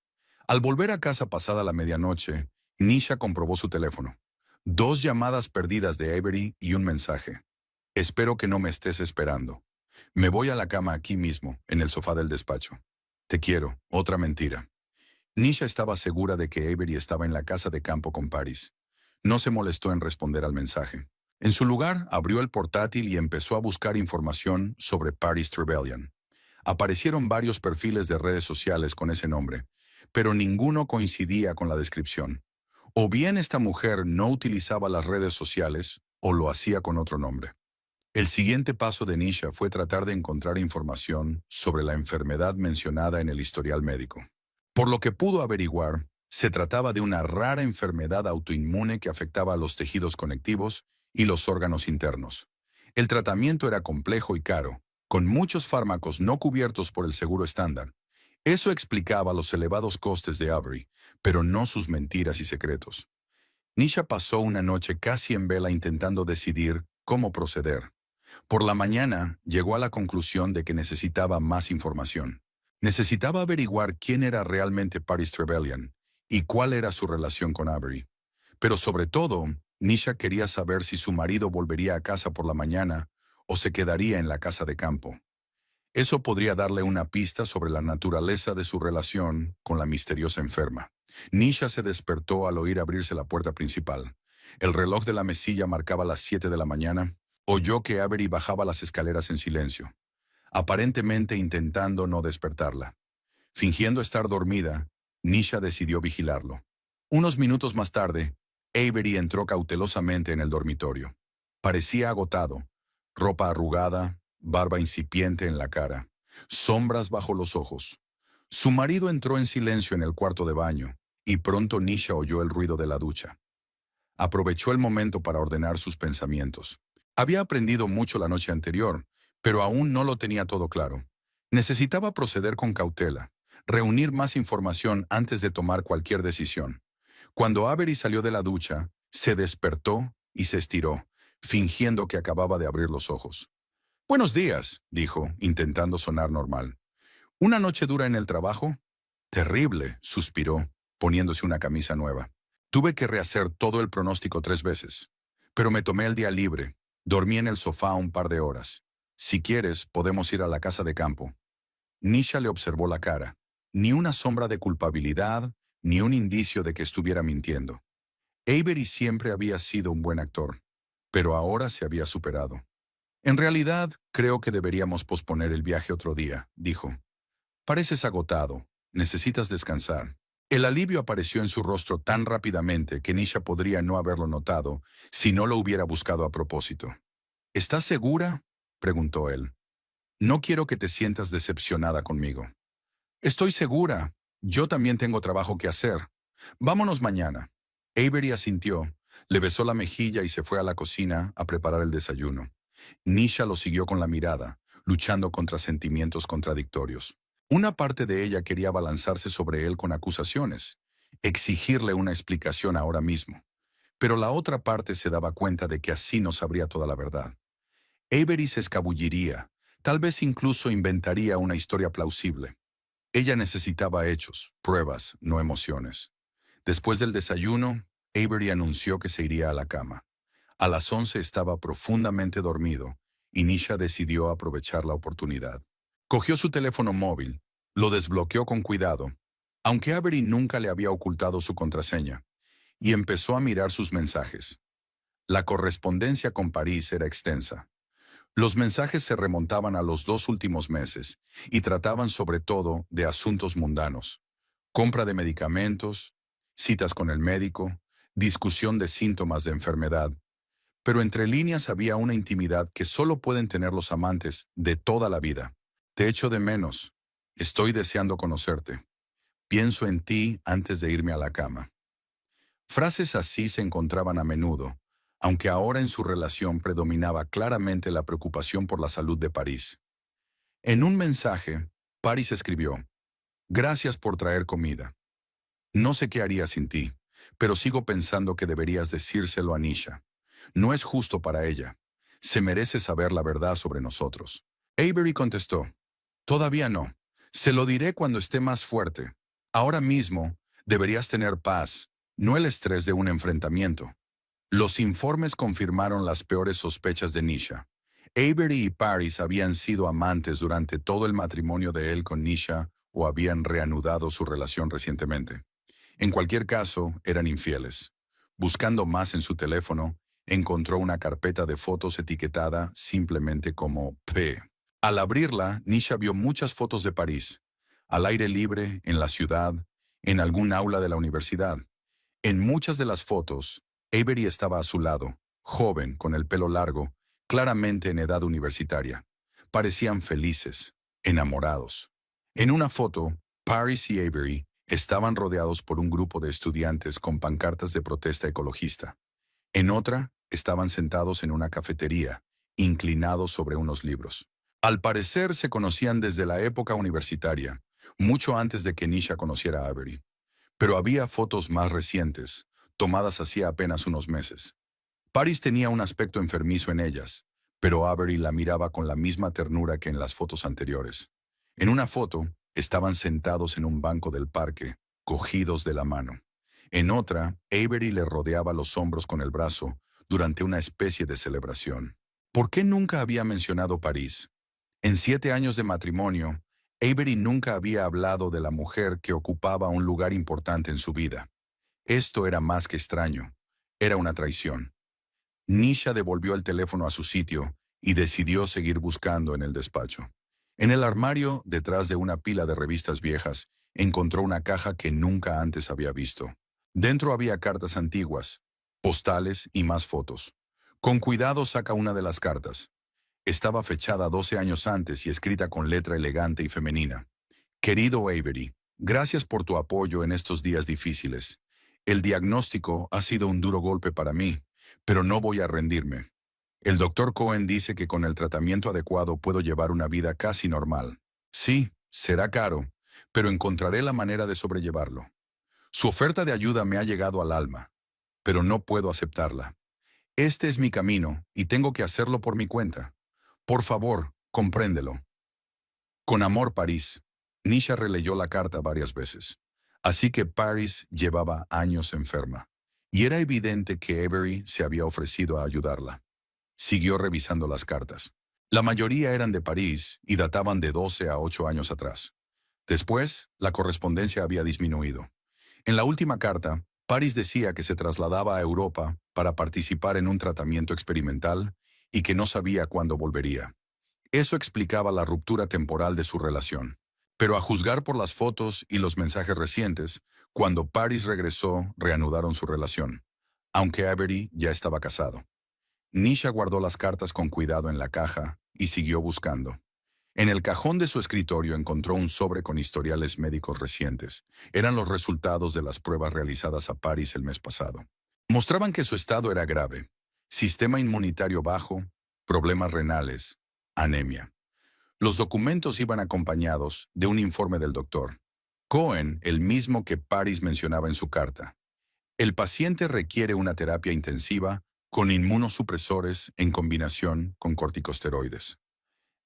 Al volver a casa pasada la medianoche, Nisha comprobó su teléfono. 2 llamadas perdidas de Avery y un mensaje. Espero que no me estés esperando. Me voy a la cama aquí mismo, en el sofá del despacho. Te quiero, otra mentira. Nisha estaba segura de que Avery estaba en la casa de campo con Paris. No se molestó en responder al mensaje. En su lugar, abrió el portátil y empezó a buscar información sobre Paris Trevelyan. Aparecieron varios perfiles de redes sociales con ese nombre, pero ninguno coincidía con la descripción. O bien esta mujer no utilizaba las redes sociales, o lo hacía con otro nombre. El siguiente paso de Nisha fue tratar de encontrar información sobre la enfermedad mencionada en el historial médico. Por lo que pudo averiguar, se trataba de una rara enfermedad autoinmune que afectaba a los tejidos conectivos y los órganos internos. El tratamiento era complejo y caro, con muchos fármacos no cubiertos por el seguro estándar. Eso explicaba los elevados costes de Avery, pero no sus mentiras y secretos. Nisha pasó una noche casi en vela intentando decidir cómo proceder. Por la mañana, llegó a la conclusión de que necesitaba más información. Necesitaba averiguar quién era realmente Paris Trevelyan y cuál era su relación con Avery. Pero sobre todo, Nisha quería saber si su marido volvería a casa por la mañana o se quedaría en la casa de campo. Eso podría darle una pista sobre la naturaleza de su relación con la misteriosa enferma. Nisha se despertó al oír abrirse la puerta principal. El reloj de la mesilla marcaba las 7 de la mañana. Oyó que Avery bajaba las escaleras en silencio, aparentemente intentando no despertarla. Fingiendo estar dormida, Nisha decidió vigilarlo. Unos minutos más tarde, Avery entró cautelosamente en el dormitorio. Parecía agotado, ropa arrugada, barba incipiente en la cara, sombras bajo los ojos. Su marido entró en silencio en el cuarto de baño, y pronto Nisha oyó el ruido de la ducha. Aprovechó el momento para ordenar sus pensamientos. Había aprendido mucho la noche anterior, pero aún no lo tenía todo claro. Necesitaba proceder con cautela, reunir más información antes de tomar cualquier decisión. Cuando Avery salió de la ducha, se despertó y se estiró, fingiendo que acababa de abrir los ojos. «Buenos días», dijo, intentando sonar normal. «¿Una noche dura en el trabajo?» «Terrible», suspiró, poniéndose una camisa nueva. «Tuve que rehacer todo el pronóstico 3 veces. Pero me tomé el día libre. Dormí en el sofá un par de horas. Si quieres, podemos ir a la casa de campo». Nisha le observó la cara. Ni una sombra de culpabilidad, ni un indicio de que estuviera mintiendo. Avery siempre había sido un buen actor, pero ahora se había superado. «En realidad, creo que deberíamos posponer el viaje otro día», dijo. «Pareces agotado. Necesitas descansar». El alivio apareció en su rostro tan rápidamente que Nisha podría no haberlo notado si no lo hubiera buscado a propósito. «¿Estás segura?», preguntó él. «No quiero que te sientas decepcionada conmigo». «Estoy segura. Yo también tengo trabajo que hacer. Vámonos mañana». Avery asintió, le besó la mejilla y se fue a la cocina a preparar el desayuno. Nisha lo siguió con la mirada, luchando contra sentimientos contradictorios. Una parte de ella quería abalanzarse sobre él con acusaciones, exigirle una explicación ahora mismo. Pero la otra parte se daba cuenta de que así no sabría toda la verdad. Avery se escabulliría, tal vez incluso inventaría una historia plausible. Ella necesitaba hechos, pruebas, no emociones. Después del desayuno, Avery anunció que se iría a la cama. A las 11 estaba profundamente dormido y Nisha decidió aprovechar la oportunidad. Cogió su teléfono móvil, lo desbloqueó con cuidado, aunque Avery nunca le había ocultado su contraseña, y empezó a mirar sus mensajes. La correspondencia con París era extensa. Los mensajes se remontaban a los 2 últimos meses y trataban sobre todo de asuntos mundanos: compra de medicamentos, citas con el médico, discusión de síntomas de enfermedad. Pero entre líneas había una intimidad que solo pueden tener los amantes de toda la vida. «Te echo de menos. Estoy deseando conocerte. Pienso en ti antes de irme a la cama». Frases así se encontraban a menudo, aunque ahora en su relación predominaba claramente la preocupación por la salud de París. En un mensaje, París escribió: «Gracias por traer comida. No sé qué haría sin ti, pero sigo pensando que deberías decírselo a Nisha. No es justo para ella. Se merece saber la verdad sobre nosotros». Avery contestó: «Todavía no. Se lo diré cuando esté más fuerte. Ahora mismo deberías tener paz, no el estrés de un enfrentamiento». Los informes confirmaron las peores sospechas de Nisha. Avery y Paris habían sido amantes durante todo el matrimonio de él con Nisha o habían reanudado su relación recientemente. En cualquier caso, eran infieles. Buscando más en su teléfono, encontró una carpeta de fotos etiquetada simplemente como P. Al abrirla, Nisha vio muchas fotos de París, al aire libre, en la ciudad, en algún aula de la universidad. En muchas de las fotos, Avery estaba a su lado, joven, con el pelo largo, claramente en edad universitaria. Parecían felices, enamorados. En una foto, Paris y Avery estaban rodeados por un grupo de estudiantes con pancartas de protesta ecologista. En otra, estaban sentados en una cafetería, inclinados sobre unos libros. Al parecer se conocían desde la época universitaria, mucho antes de que Nisha conociera a Avery. Pero había fotos más recientes, tomadas hacía apenas unos meses. Paris tenía un aspecto enfermizo en ellas, pero Avery la miraba con la misma ternura que en las fotos anteriores. En una foto, estaban sentados en un banco del parque, cogidos de la mano. En otra, Avery le rodeaba los hombros con el brazo durante una especie de celebración. ¿Por qué nunca había mencionado París? En 7 años de matrimonio, Avery nunca había hablado de la mujer que ocupaba un lugar importante en su vida. Esto era más que extraño. Era una traición. Nisha devolvió el teléfono a su sitio y decidió seguir buscando en el despacho. En el armario, detrás de una pila de revistas viejas, encontró una caja que nunca antes había visto. Dentro había cartas antiguas, postales y más fotos. Con cuidado saca una de las cartas. Estaba fechada 12 años antes y escrita con letra elegante y femenina. «Querido Avery, gracias por tu apoyo en estos días difíciles. El diagnóstico ha sido un duro golpe para mí, pero no voy a rendirme. El doctor Cohen dice que con el tratamiento adecuado puedo llevar una vida casi normal. Sí, será caro, pero encontraré la manera de sobrellevarlo. Su oferta de ayuda me ha llegado al alma, pero no puedo aceptarla. Este es mi camino y tengo que hacerlo por mi cuenta. Por favor, compréndelo. Con amor, Paris. Nisha releyó la carta varias veces. Así que Paris llevaba años enferma. Y era evidente que Avery se había ofrecido a ayudarla. Siguió revisando las cartas. La mayoría eran de París y databan de 12 a 8 años atrás. Después, la correspondencia había disminuido. En la última carta, Paris decía que se trasladaba a Europa para participar en un tratamiento experimental y que no sabía cuándo volvería. Eso explicaba la ruptura temporal de su relación. Pero a juzgar por las fotos y los mensajes recientes, cuando Paris regresó, reanudaron su relación, aunque Avery ya estaba casado. Nisha guardó las cartas con cuidado en la caja y siguió buscando. En el cajón de su escritorio encontró un sobre con historiales médicos recientes. Eran los resultados de las pruebas realizadas a Paris el mes pasado. Mostraban que su estado era grave: sistema inmunitario bajo, problemas renales, anemia. Los documentos iban acompañados de un informe del doctor Cohen, el mismo que Paris mencionaba en su carta. El paciente requiere una terapia intensiva con inmunosupresores en combinación con corticosteroides.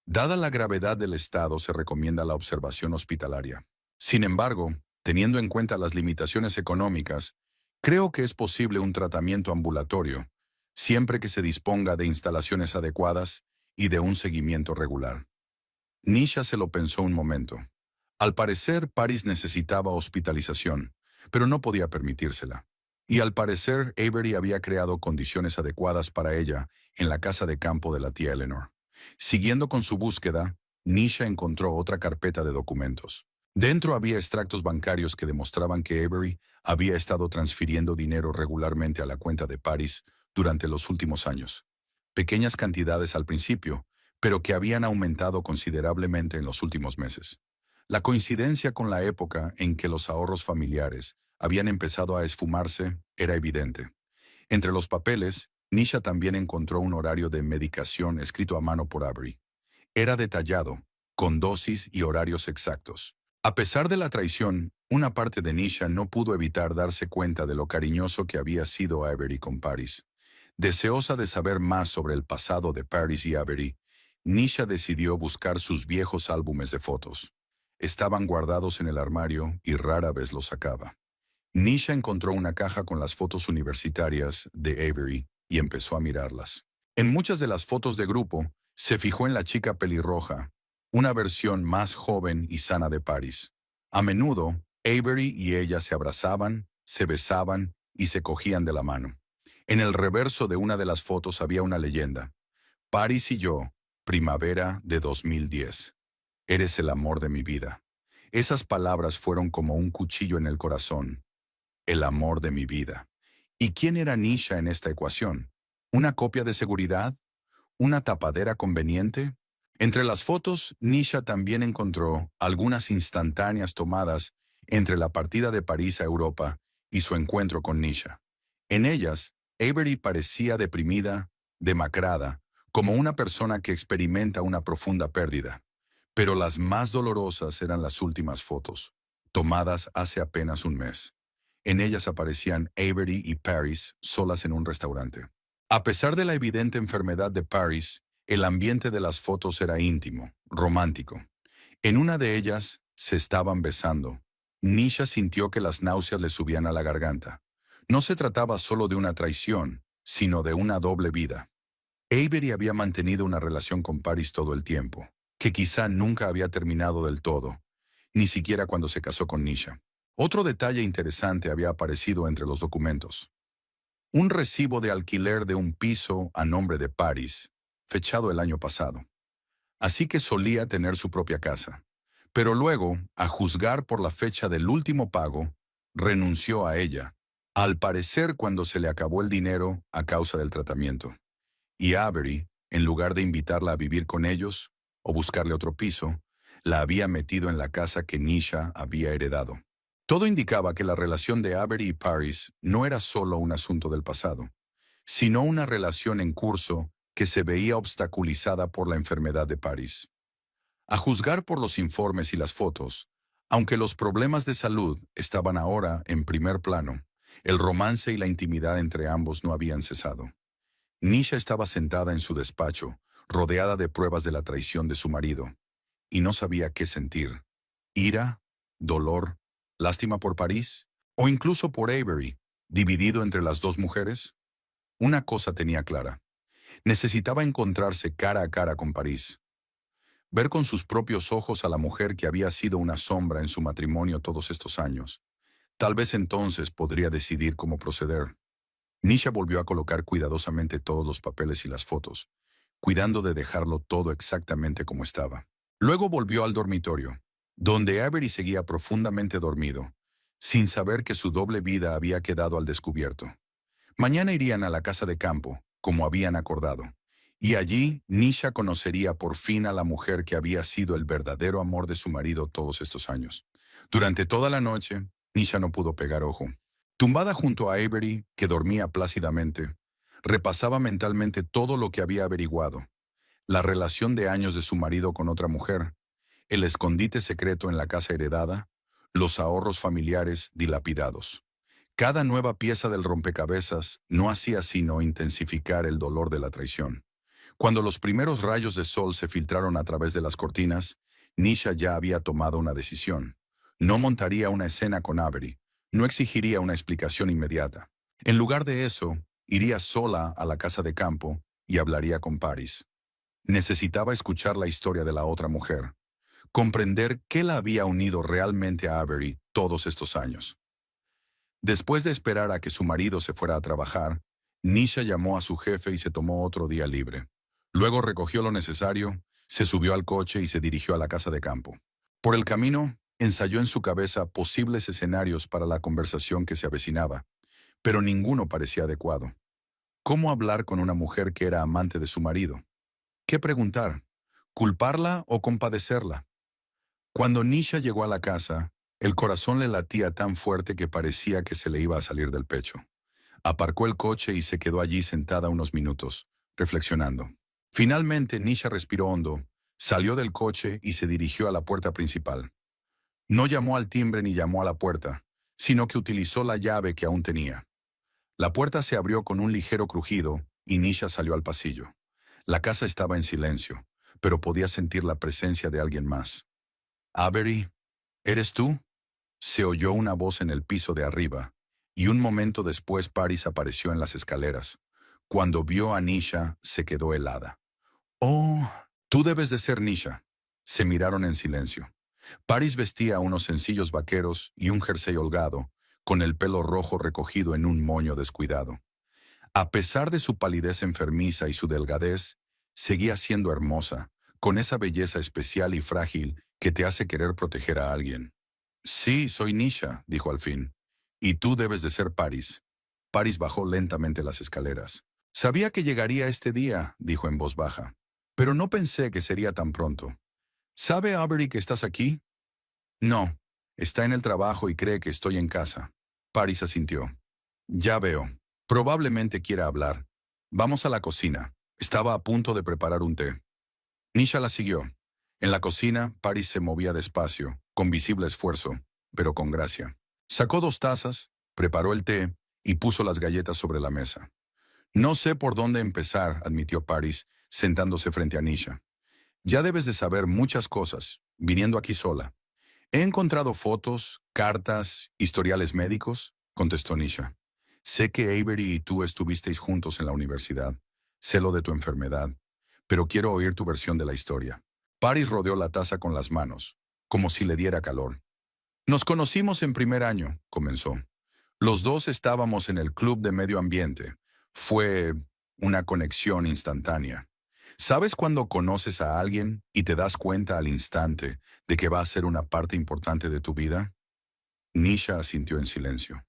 Dada la gravedad del estado, se recomienda la observación hospitalaria. Sin embargo, teniendo en cuenta las limitaciones económicas, creo que es posible un tratamiento ambulatorio, siempre que se disponga de instalaciones adecuadas y de un seguimiento regular. Nisha se lo pensó un momento. Al parecer, Paris necesitaba hospitalización, pero no podía permitírsela. Y al parecer, Avery había creado condiciones adecuadas para ella en la casa de campo de la tía Eleanor. Siguiendo con su búsqueda, Nisha encontró otra carpeta de documentos. Dentro había extractos bancarios que demostraban que Avery había estado transfiriendo dinero regularmente a la cuenta de Paris durante los últimos años. Pequeñas cantidades al principio, pero que habían aumentado considerablemente en los últimos meses. La coincidencia con la época en que los ahorros familiares habían empezado a esfumarse era evidente. Entre los papeles, Nisha también encontró un horario de medicación escrito a mano por Avery. Era detallado, con dosis y horarios exactos. A pesar de la traición, una parte de Nisha no pudo evitar darse cuenta de lo cariñoso que había sido Avery con Paris. Deseosa de saber más sobre el pasado de Paris y Avery, Nisha decidió buscar sus viejos álbumes de fotos. Estaban guardados en el armario y rara vez los sacaba. Nisha encontró una caja con las fotos universitarias de Avery y empezó a mirarlas. En muchas de las fotos de grupo, se fijó en la chica pelirroja, una versión más joven y sana de Paris. A menudo, Avery y ella se abrazaban, se besaban y se cogían de la mano. En el reverso de una de las fotos había una leyenda: Paris y yo, primavera de 2010. Eres el amor de mi vida. Esas palabras fueron como un cuchillo en el corazón. El amor de mi vida. ¿Y quién era Nisha en esta ecuación? ¿Una copia de seguridad? ¿Una tapadera conveniente? Entre las fotos, Nisha también encontró algunas instantáneas tomadas entre la partida de París a Europa y su encuentro con Nisha. En ellas, Avery parecía deprimida, demacrada, como una persona que experimenta una profunda pérdida. Pero las más dolorosas eran las últimas fotos, tomadas hace apenas un mes. En ellas aparecían Avery y Paris solas en un restaurante. A pesar de la evidente enfermedad de Paris, el ambiente de las fotos era íntimo, romántico. En una de ellas se estaban besando. Nisha sintió que las náuseas le subían a la garganta. No se trataba solo de una traición, sino de una doble vida. Avery había mantenido una relación con Paris todo el tiempo, que quizá nunca había terminado del todo, ni siquiera cuando se casó con Nisha. Otro detalle interesante había aparecido entre los documentos: un recibo de alquiler de un piso a nombre de Paris, fechado el año pasado. Así que solía tener su propia casa. Pero luego, a juzgar por la fecha del último pago, renunció a ella, al parecer cuando se le acabó el dinero a causa del tratamiento. Y Avery, en lugar de invitarla a vivir con ellos o buscarle otro piso, la había metido en la casa que Nisha había heredado. Todo indicaba que la relación de Avery y Paris no era solo un asunto del pasado, sino una relación en curso que se veía obstaculizada por la enfermedad de Paris. A juzgar por los informes y las fotos, aunque los problemas de salud estaban ahora en primer plano, el romance y la intimidad entre ambos no habían cesado. Nisha estaba sentada en su despacho, rodeada de pruebas de la traición de su marido, y no sabía qué sentir. Ira, dolor, lástima por París, o incluso por Avery, dividido entre las dos mujeres. Una cosa tenía clara: necesitaba encontrarse cara a cara con París, ver con sus propios ojos a la mujer que había sido una sombra en su matrimonio todos estos años. Tal vez entonces podría decidir cómo proceder. Nisha volvió a colocar cuidadosamente todos los papeles y las fotos, cuidando de dejarlo todo exactamente como estaba. Luego volvió al dormitorio, donde Avery seguía profundamente dormido, sin saber que su doble vida había quedado al descubierto. Mañana irían a la casa de campo, como habían acordado, y allí Nisha conocería por fin a la mujer que había sido el verdadero amor de su marido todos estos años. Durante toda la noche, Nisha no pudo pegar ojo. Tumbada junto a Avery, que dormía plácidamente, repasaba mentalmente todo lo que había averiguado: la relación de años de su marido con otra mujer, el escondite secreto en la casa heredada, los ahorros familiares dilapidados. Cada nueva pieza del rompecabezas no hacía sino intensificar el dolor de la traición. Cuando los primeros rayos de sol se filtraron a través de las cortinas, Nisha ya había tomado una decisión. No montaría una escena con Avery, no exigiría una explicación inmediata. En lugar de eso, iría sola a la casa de campo y hablaría con Paris. Necesitaba escuchar la historia de la otra mujer, comprender qué la había unido realmente a Avery todos estos años. Después de esperar a que su marido se fuera a trabajar, Nisha llamó a su jefe y se tomó otro día libre. Luego recogió lo necesario, se subió al coche y se dirigió a la casa de campo. Por el camino, ensayó en su cabeza posibles escenarios para la conversación que se avecinaba, pero ninguno parecía adecuado. ¿Cómo hablar con una mujer que era amante de su marido? ¿Qué preguntar? ¿Culparla o compadecerla? Cuando Nisha llegó a la casa, el corazón le latía tan fuerte que parecía que se le iba a salir del pecho. Aparcó el coche y se quedó allí sentada unos minutos, reflexionando. Finalmente, Nisha respiró hondo, salió del coche y se dirigió a la puerta principal. No llamó al timbre ni llamó a la puerta, sino que utilizó la llave que aún tenía. La puerta se abrió con un ligero crujido y Nisha salió al pasillo. La casa estaba en silencio, pero podía sentir la presencia de alguien más. «Avery, ¿eres tú?», se oyó una voz en el piso de arriba, y un momento después Paris apareció en las escaleras. Cuando vio a Nisha, se quedó helada. «Oh, tú debes de ser Nisha». Se miraron en silencio. Paris vestía unos sencillos vaqueros y un jersey holgado, con el pelo rojo recogido en un moño descuidado. A pesar de su palidez enfermiza y su delgadez, seguía siendo hermosa, con esa belleza especial y frágil que te hace querer proteger a alguien. «Sí, soy Nisha», dijo al fin. «Y tú debes de ser Paris». Paris bajó lentamente las escaleras. «Sabía que llegaría este día», dijo en voz baja, «pero no pensé que sería tan pronto». «¿Sabe Avery que estás aquí?» «No, está en el trabajo y cree que estoy en casa». Paris asintió. «Ya veo. Probablemente quiera hablar. Vamos a la cocina». Estaba a punto de preparar un té. Nisha la siguió. En la cocina, Paris se movía despacio, con visible esfuerzo, pero con gracia. Sacó 2 tazas, preparó el té y puso las galletas sobre la mesa. «No sé por dónde empezar», admitió Paris, sentándose frente a Nisha. «Ya debes de saber muchas cosas, viniendo aquí sola». «He encontrado fotos, cartas, historiales médicos», contestó Nisha. «Sé que Avery y tú estuvisteis juntos en la universidad. Sé lo de tu enfermedad, pero quiero oír tu versión de la historia». Paris rodeó la taza con las manos, como si le diera calor. «Nos conocimos en primer año», comenzó. «Los dos estábamos en el club de medio ambiente. Fue una conexión instantánea. ¿Sabes cuando conoces a alguien y te das cuenta al instante de que va a ser una parte importante de tu vida?» Nisha asintió en silencio.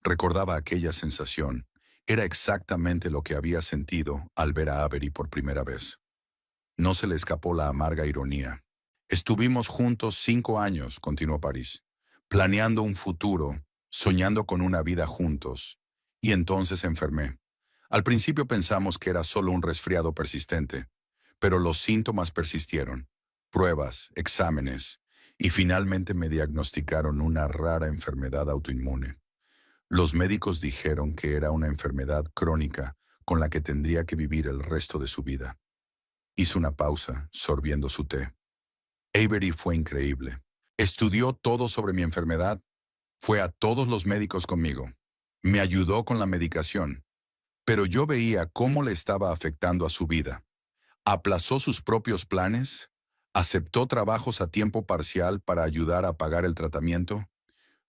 Recordaba aquella sensación. Era exactamente lo que había sentido al ver a Avery por primera vez. No se le escapó la amarga ironía. «Estuvimos juntos 5 años», continuó Paris, «planeando un futuro, soñando con una vida juntos. Y entonces enfermé. Al principio pensamos que era solo un resfriado persistente, pero los síntomas persistieron. pruebas, exámenes, y finalmente me diagnosticaron una rara enfermedad autoinmune. Los médicos dijeron que era una enfermedad crónica con la que tendría que vivir el resto de su vida. Hizo una pausa, sorbiendo su té. Avery fue increíble. Estudió todo sobre mi enfermedad. Fue a todos los médicos conmigo. Me ayudó con la medicación. Pero yo veía cómo le estaba afectando a su vida. Aplazó sus propios planes. Aceptó trabajos a tiempo parcial para ayudar a pagar el tratamiento.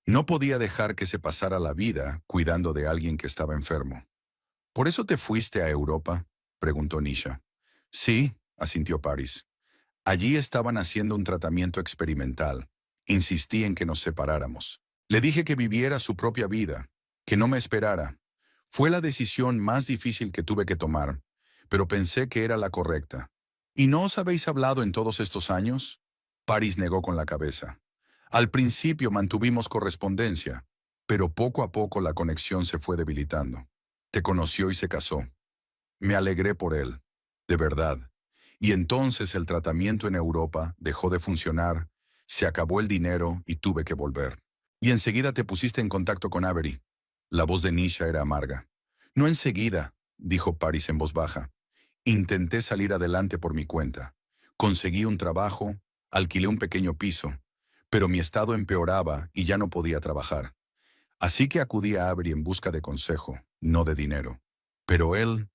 No podía dejar que se pasara la vida cuidando de alguien que estaba enfermo. ¿Por eso te fuiste a Europa?, preguntó Nisha. Sí, asintió Paris. Allí estaban haciendo un tratamiento experimental. Insistí en que nos separáramos. Le dije que viviera su propia vida, que no me esperara. Fue la decisión más difícil que tuve que tomar, pero pensé que era la correcta. ¿Y no os habéis hablado en todos estos años? Paris negó con la cabeza. Al principio mantuvimos correspondencia, pero poco a poco la conexión se fue debilitando. Te conoció y se casó. Me alegré por él, de verdad. Y entonces el tratamiento en Europa dejó de funcionar, se acabó el dinero y tuve que volver. Y enseguida te pusiste en contacto con Avery. La voz de Nisha era amarga. No enseguida, dijo Paris en voz baja. Intenté salir adelante por mi cuenta. Conseguí un trabajo, alquilé un pequeño piso, pero mi estado empeoraba y ya no podía trabajar. Así que acudí a Avery en busca de consejo, no de dinero. Pero él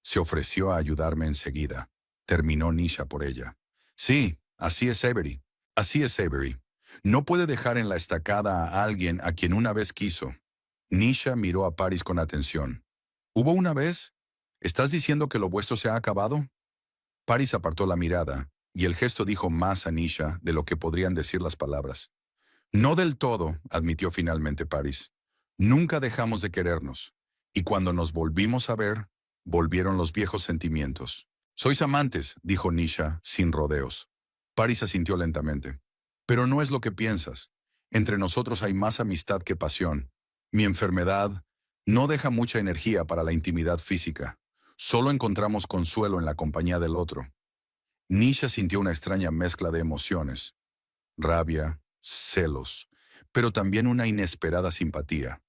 se ofreció a ayudarme enseguida. Terminó Nisha por ella. Sí, así es Avery. Así es Avery. No puede dejar en la estacada a alguien a quien una vez quiso. Nisha miró a Paris con atención. ¿Hubo una vez? ¿Estás diciendo que lo vuestro se ha acabado? Paris apartó la mirada, y el gesto dijo más a Nisha de lo que podrían decir las palabras. No del todo, admitió finalmente Paris. Nunca dejamos de querernos, y cuando nos volvimos a ver, volvieron los viejos sentimientos. Sois amantes, dijo Nisha, sin rodeos. Paris asintió lentamente. Pero no es lo que piensas. Entre nosotros hay más amistad que pasión. Mi enfermedad no deja mucha energía para la intimidad física. Solo encontramos consuelo en la compañía del otro. Nisha sintió una extraña mezcla de emociones. Rabia, celos, pero también una inesperada simpatía.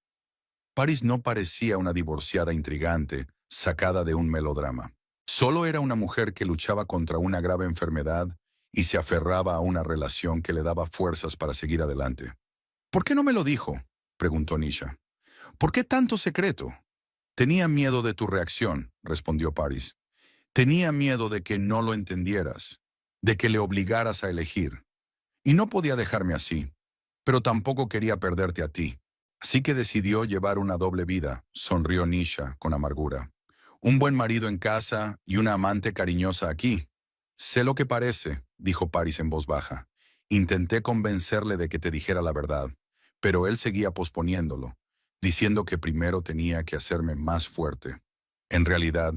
Paris no parecía una divorciada intrigante, sacada de un melodrama. Solo era una mujer que luchaba contra una grave enfermedad y se aferraba a una relación que le daba fuerzas para seguir adelante. ¿Por qué no me lo dijo?, preguntó Nisha. ¿Por qué tanto secreto? Tenía miedo de tu reacción, respondió Paris. Tenía miedo de que no lo entendieras, de que le obligaras a elegir. Y no podía dejarme así, pero tampoco quería perderte a ti. Así que decidió llevar una doble vida, sonrió Nisha con amargura. Un buen marido en casa y una amante cariñosa aquí. Sé lo que parece, dijo Paris en voz baja. Intenté convencerle de que te dijera la verdad, pero él seguía posponiéndolo, diciendo que primero tenía que hacerme más fuerte. En realidad,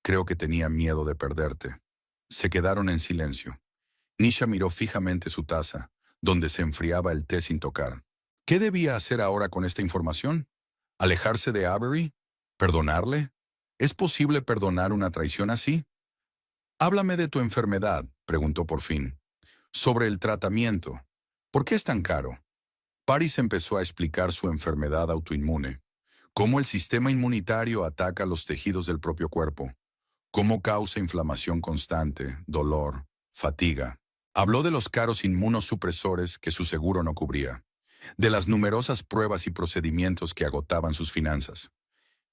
creo que tenía miedo de perderte. Se quedaron en silencio. Nisha miró fijamente su taza, donde se enfriaba el té sin tocar. ¿Qué debía hacer ahora con esta información? ¿Alejarse de Avery? ¿Perdonarle? ¿Es posible perdonar una traición así? Háblame de tu enfermedad, preguntó por fin. Sobre el tratamiento. ¿Por qué es tan caro? Paris empezó a explicar su enfermedad autoinmune. Cómo el sistema inmunitario ataca los tejidos del propio cuerpo. Cómo causa inflamación constante, dolor, fatiga. Habló de los caros inmunosupresores que su seguro no cubría, de las numerosas pruebas y procedimientos que agotaban sus finanzas.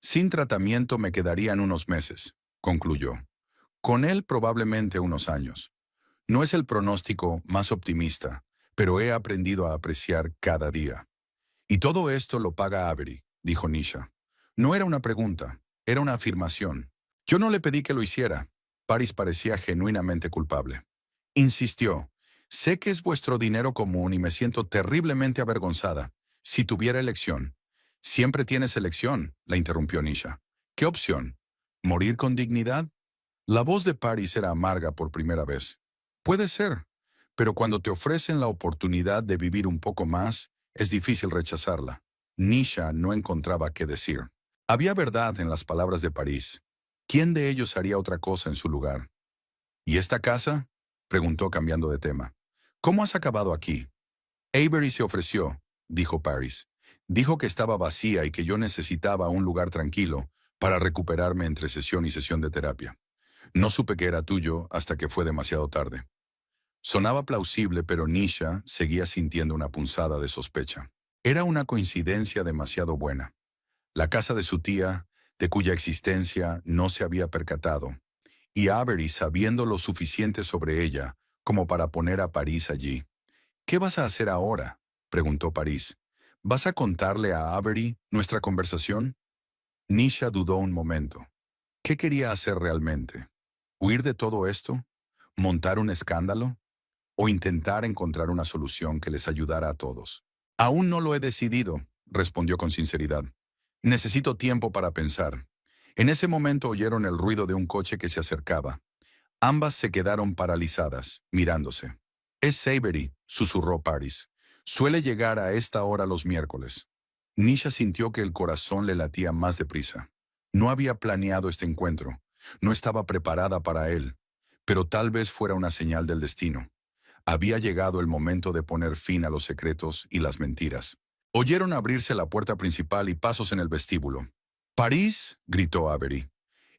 Sin tratamiento me quedarían unos meses, concluyó. Con él probablemente unos años. No es el pronóstico más optimista, pero he aprendido a apreciar cada día. Y todo esto lo paga Avery, dijo Nisha. No era una pregunta, era una afirmación. Yo no le pedí que lo hiciera. Paris parecía genuinamente culpable. Insistió. Sé que es vuestro dinero común y me siento terriblemente avergonzada. Si tuviera elección. Siempre tienes elección, la interrumpió Nisha. ¿Qué opción? ¿Morir con dignidad? La voz de Paris era amarga por primera vez. Puede ser, pero cuando te ofrecen la oportunidad de vivir un poco más, es difícil rechazarla. Nisha no encontraba qué decir. Había verdad en las palabras de Paris. ¿Quién de ellos haría otra cosa en su lugar? ¿Y esta casa? Preguntó cambiando de tema. ¿Cómo has acabado aquí? Avery se ofreció, dijo Paris. Dijo que estaba vacía y que yo necesitaba un lugar tranquilo para recuperarme entre sesión y sesión de terapia. No supe que era tuyo hasta que fue demasiado tarde. Sonaba plausible, pero Nisha seguía sintiendo una punzada de sospecha. Era una coincidencia demasiado buena. La casa de su tía, de cuya existencia no se había percatado, y Avery sabiendo lo suficiente sobre ella como para poner a Paris allí. ¿Qué vas a hacer ahora?, preguntó Paris. ¿Vas a contarle a Avery nuestra conversación? Nisha dudó un momento. ¿Qué quería hacer realmente? ¿Huir de todo esto? ¿Montar un escándalo? ¿O intentar encontrar una solución que les ayudara a todos? Aún no lo he decidido, respondió con sinceridad. Necesito tiempo para pensar. En ese momento oyeron el ruido de un coche que se acercaba. Ambas se quedaron paralizadas, mirándose. Es Avery, susurró Paris. Suele llegar a esta hora los miércoles. Nisha sintió que el corazón le latía más deprisa. No había planeado este encuentro. No estaba preparada para él. Pero tal vez fuera una señal del destino. Había llegado el momento de poner fin a los secretos y las mentiras. Oyeron abrirse la puerta principal y pasos en el vestíbulo. «¡París!», gritó Avery.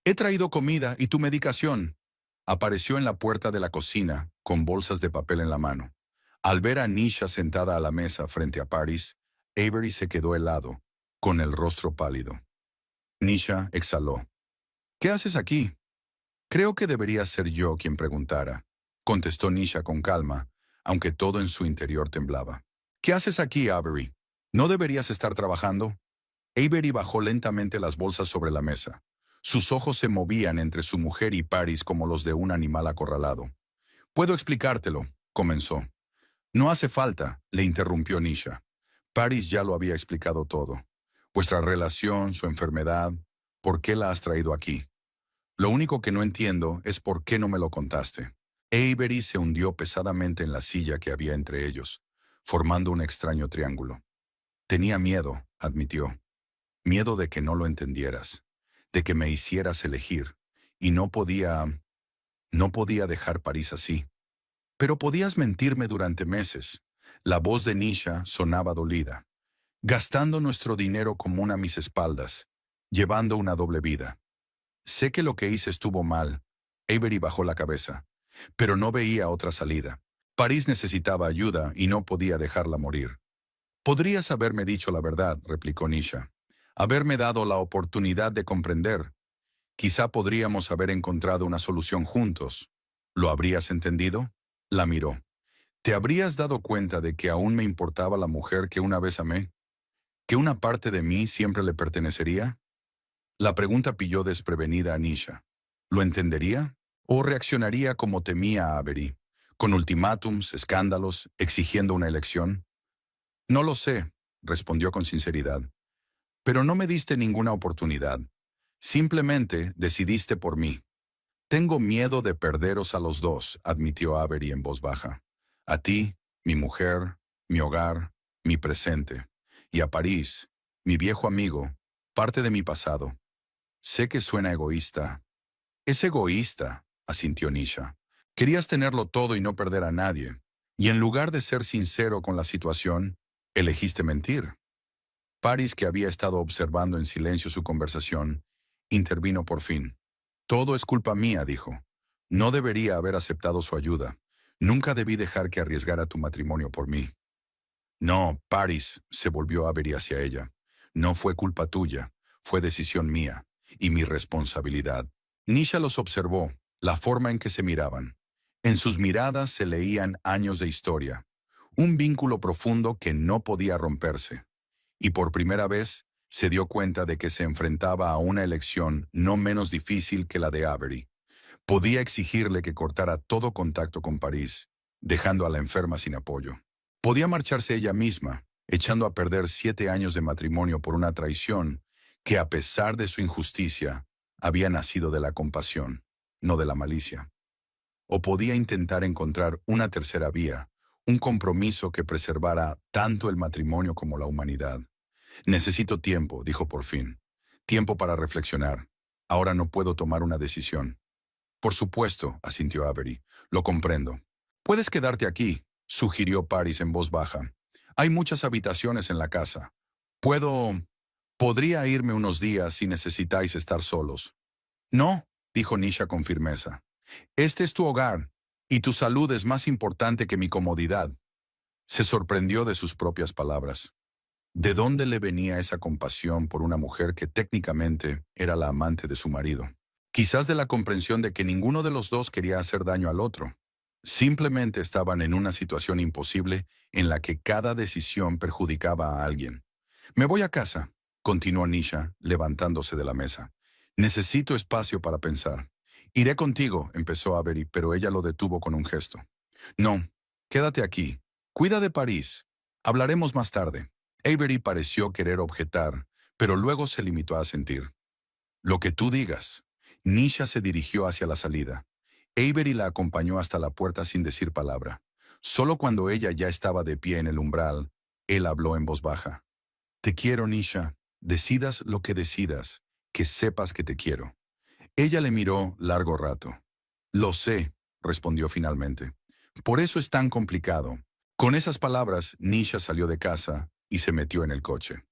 «He traído comida y tu medicación». Apareció en la puerta de la cocina, con bolsas de papel en la mano. Al ver a Nisha sentada a la mesa frente a Paris, Avery se quedó helado, con el rostro pálido. Nisha exhaló. «¿Qué haces aquí?». «Creo que debería ser yo quien preguntara», contestó Nisha con calma, aunque todo en su interior temblaba. «¿Qué haces aquí, Avery? ¿No deberías estar trabajando?». Avery bajó lentamente las bolsas sobre la mesa. Sus ojos se movían entre su mujer y Paris como los de un animal acorralado. «Puedo explicártelo», comenzó. «No hace falta», le interrumpió Nisha. Paris ya lo había explicado todo. Vuestra relación, su enfermedad, ¿por qué la has traído aquí? Lo único que no entiendo es por qué no me lo contaste. Avery se hundió pesadamente en la silla que había entre ellos, formando un extraño triángulo. Tenía miedo, admitió. Miedo de que no lo entendieras, de que me hicieras elegir, y no podía dejar París así. Pero podías mentirme durante meses. La voz de Nisha sonaba dolida. Gastando nuestro dinero común a mis espaldas, llevando una doble vida. Sé que lo que hice estuvo mal. Avery bajó la cabeza, pero no veía otra salida. París necesitaba ayuda y no podía dejarla morir. Podrías haberme dicho la verdad, replicó Nisha. Haberme dado la oportunidad de comprender. Quizá podríamos haber encontrado una solución juntos. ¿Lo habrías entendido? La miró. ¿Te habrías dado cuenta de que aún me importaba la mujer que una vez amé? ¿Que una parte de mí siempre le pertenecería? La pregunta pilló desprevenida a Nisha. ¿Lo entendería? ¿O reaccionaría como temía a Avery, con ultimátums, escándalos, exigiendo una elección? No lo sé, respondió con sinceridad. Pero no me diste ninguna oportunidad. Simplemente decidiste por mí. Tengo miedo de perderos a los dos, admitió Avery en voz baja. A ti, mi mujer, mi hogar, mi presente. Y a París, mi viejo amigo, parte de mi pasado. Sé que suena egoísta. Es egoísta, asintió Nisha. Querías tenerlo todo y no perder a nadie. Y en lugar de ser sincero con la situación, elegiste mentir. Paris, que había estado observando en silencio su conversación, intervino por fin. «Todo es culpa mía», dijo. «No debería haber aceptado su ayuda. Nunca debí dejar que arriesgara tu matrimonio por mí». «No, Paris», se volvió Avery hacia ella. «No fue culpa tuya, fue decisión mía, y mi responsabilidad». Nisha los observó, la forma en que se miraban. En sus miradas se leían años de historia, un vínculo profundo que no podía romperse. Y por primera vez se dio cuenta de que se enfrentaba a una elección no menos difícil que la de Avery. Podía exigirle que cortara todo contacto con París, dejando a la enferma sin apoyo. Podía marcharse ella misma, echando a perder 7 años de matrimonio por una traición que, a pesar de su injusticia, había nacido de la compasión, no de la malicia. O podía intentar encontrar una tercera vía, un compromiso que preservara tanto el matrimonio como la humanidad. «Necesito tiempo», dijo por fin. «Tiempo para reflexionar. Ahora no puedo tomar una decisión». Por supuesto, asintió Avery. Lo comprendo. Puedes quedarte aquí, sugirió Paris en voz baja. Hay muchas habitaciones en la casa. Puedo... Podría irme unos días si necesitáis estar solos. No, dijo Nisha con firmeza. Este es tu hogar, y tu salud es más importante que mi comodidad. Se sorprendió de sus propias palabras. ¿De dónde le venía esa compasión por una mujer que técnicamente era la amante de su marido? Quizás de la comprensión de que ninguno de los dos quería hacer daño al otro. Simplemente estaban en una situación imposible en la que cada decisión perjudicaba a alguien. Me voy a casa, continuó Nisha, levantándose de la mesa. Necesito espacio para pensar. Iré contigo, empezó Avery, pero ella lo detuvo con un gesto. No, quédate aquí. Cuida de París. Hablaremos más tarde. Avery pareció querer objetar, pero luego se limitó a asentir. Lo que tú digas. Nisha se dirigió hacia la salida. Avery la acompañó hasta la puerta sin decir palabra. Solo cuando ella ya estaba de pie en el umbral, él habló en voz baja. Te quiero, Nisha. Decidas lo que decidas, que sepas que te quiero. Ella le miró largo rato. Lo sé, respondió finalmente. Por eso es tan complicado. Con esas palabras, Nisha salió de casa y se metió en el coche.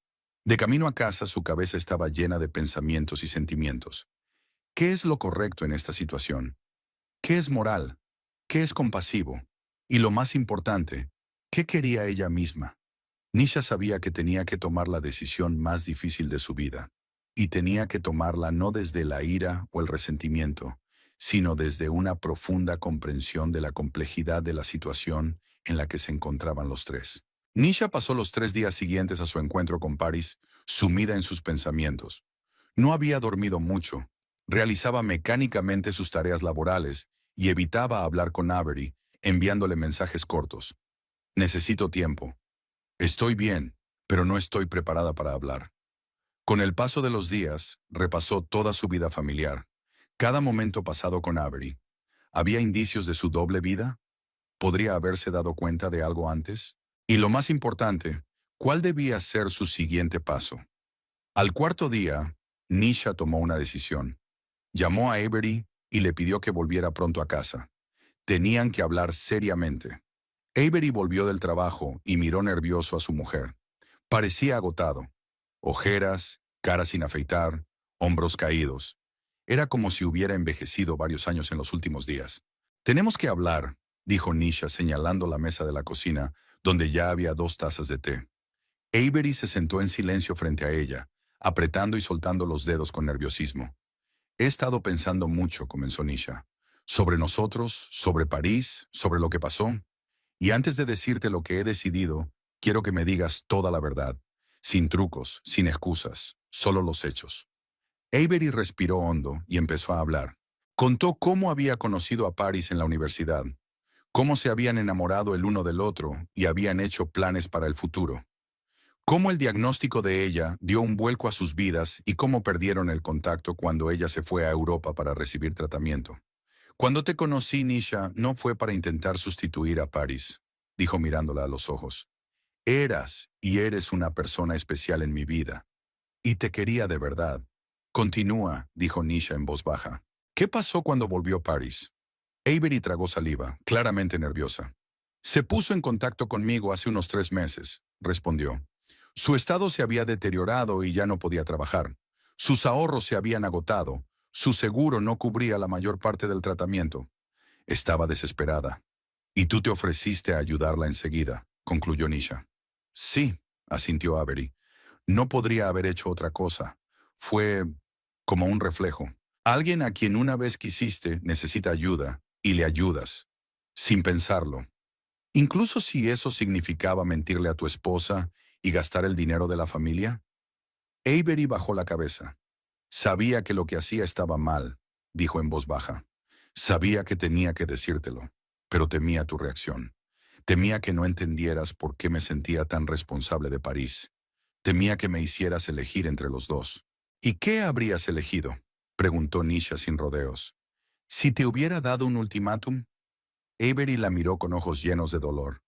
De camino a casa, su cabeza estaba llena de pensamientos y sentimientos. ¿Qué es lo correcto en esta situación? ¿Qué es moral? ¿Qué es compasivo? Y lo más importante, ¿qué quería ella misma? Nisha sabía que tenía que tomar la decisión más difícil de su vida, y tenía que tomarla no desde la ira o el resentimiento, sino desde una profunda comprensión de la complejidad de la situación en la que se encontraban los tres. Nisha pasó los 3 días siguientes a su encuentro con Paris, sumida en sus pensamientos. No había dormido mucho, realizaba mecánicamente sus tareas laborales y evitaba hablar con Avery, enviándole mensajes cortos. Necesito tiempo. Estoy bien, pero no estoy preparada para hablar. Con el paso de los días, repasó toda su vida familiar, cada momento pasado con Avery. ¿Había indicios de su doble vida? ¿Podría haberse dado cuenta de algo antes? Y lo más importante, ¿cuál debía ser su siguiente paso? Al cuarto día, Nisha tomó una decisión. Llamó a Avery y le pidió que volviera pronto a casa. Tenían que hablar seriamente. Avery volvió del trabajo y miró nervioso a su mujer. Parecía agotado. Ojeras, cara sin afeitar, hombros caídos. Era como si hubiera envejecido varios años en los últimos días. Tenemos que hablar, dijo Nisha señalando la mesa de la cocina, donde ya había 2 tazas de té. Avery se sentó en silencio frente a ella, apretando y soltando los dedos con nerviosismo. He estado pensando mucho, comenzó Nisha. Sobre nosotros, sobre París, sobre lo que pasó. Y antes de decirte lo que he decidido, quiero que me digas toda la verdad, sin trucos, sin excusas, solo los hechos. Avery respiró hondo y empezó a hablar. Contó cómo había conocido a Paris en la universidad, cómo se habían enamorado el uno del otro y habían hecho planes para el futuro. Cómo el diagnóstico de ella dio un vuelco a sus vidas y cómo perdieron el contacto cuando ella se fue a Europa para recibir tratamiento. Cuando te conocí, Nisha, no fue para intentar sustituir a Paris, dijo mirándola a los ojos. Eras y eres una persona especial en mi vida. Y te quería de verdad. Continúa, dijo Nisha en voz baja. ¿Qué pasó cuando volvió Paris? Avery tragó saliva, claramente nerviosa. Se puso en contacto conmigo hace unos 3 meses, respondió. Su estado se había deteriorado y ya no podía trabajar. Sus ahorros se habían agotado. Su seguro no cubría la mayor parte del tratamiento. Estaba desesperada. Y tú te ofreciste a ayudarla enseguida, concluyó Nisha. Sí, asintió Avery. No podría haber hecho otra cosa. Fue como un reflejo. Alguien a quien una vez quisiste necesita ayuda y le ayudas, sin pensarlo. Incluso si eso significaba mentirle a tu esposa y gastar el dinero de la familia. Avery bajó la cabeza. Sabía que lo que hacía estaba mal, dijo en voz baja. Sabía que tenía que decírtelo, pero temía tu reacción. Temía que no entendieras por qué me sentía tan responsable de París. Temía que me hicieras elegir entre los dos. ¿Y qué habrías elegido?, preguntó Nisha sin rodeos. Si te hubiera dado un ultimátum. Avery la miró con ojos llenos de dolor.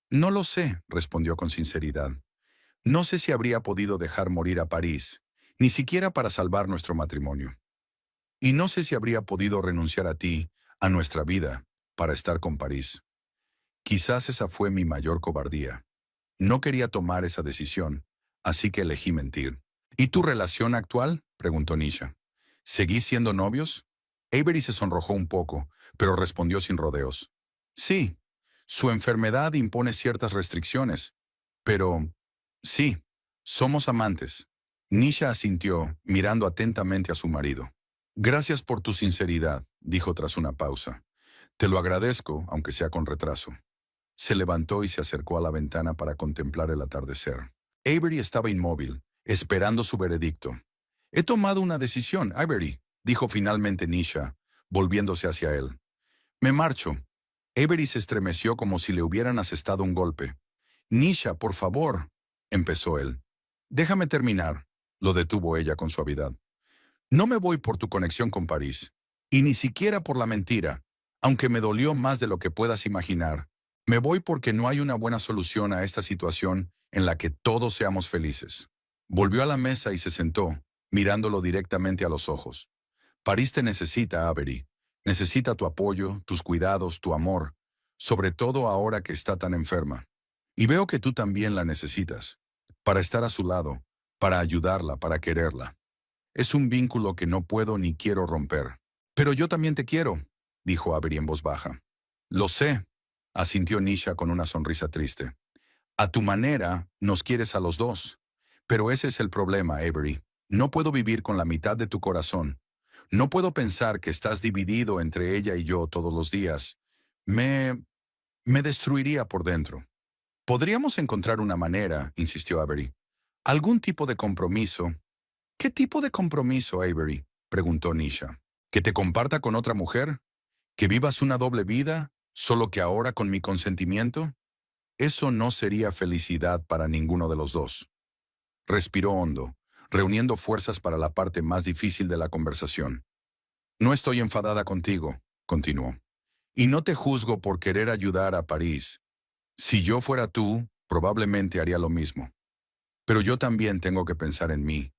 No lo sé, respondió con sinceridad. No sé si habría podido dejar morir a París, ni siquiera para salvar nuestro matrimonio. Y no sé si habría podido renunciar a ti, a nuestra vida, para estar con París. Quizás esa fue mi mayor cobardía. No quería tomar esa decisión, así que elegí mentir. ¿Y tu relación actual?, preguntó Nisha. ¿Seguís siendo novios? Avery se sonrojó un poco, pero respondió sin rodeos. Sí, su enfermedad impone ciertas restricciones, pero sí, somos amantes. Nisha asintió, mirando atentamente a su marido. Gracias por tu sinceridad, dijo tras una pausa. Te lo agradezco, aunque sea con retraso. Se levantó y se acercó a la ventana para contemplar el atardecer. Avery estaba inmóvil, esperando su veredicto. He tomado una decisión, Avery, dijo finalmente Nisha, volviéndose hacia él. Me marcho. Avery se estremeció como si le hubieran asestado un golpe. Nisha, por favor, empezó él. Déjame terminar, lo detuvo ella con suavidad. No me voy por tu conexión con París, y ni siquiera por la mentira, aunque me dolió más de lo que puedas imaginar. Me voy porque no hay una buena solución a esta situación en la que todos seamos felices. Volvió a la mesa y se sentó, mirándolo directamente a los ojos. París te necesita, Avery. Necesita tu apoyo, tus cuidados, tu amor, sobre todo ahora que está tan enferma. Y veo que tú también la necesitas, para estar a su lado, para ayudarla, para quererla. Es un vínculo que no puedo ni quiero romper. Pero yo también te quiero, dijo Avery en voz baja. Lo sé, asintió Nisha con una sonrisa triste. A tu manera, nos quieres a los dos. Pero ese es el problema, Avery. No puedo vivir con la mitad de tu corazón. No puedo pensar que estás dividido entre ella y yo todos los días. Me... me destruiría por dentro. Podríamos encontrar una manera, insistió Avery. Algún tipo de compromiso. ¿Qué tipo de compromiso, Avery?, preguntó Nisha. ¿Que te comparta con otra mujer? ¿Que vivas una doble vida, solo que ahora con mi consentimiento? Eso no sería felicidad para ninguno de los dos. Respiró hondo, reuniendo fuerzas para la parte más difícil de la conversación. No estoy enfadada contigo, continuó. Y no te juzgo por querer ayudar a París. Si yo fuera tú, probablemente haría lo mismo. Pero yo también tengo que pensar en mi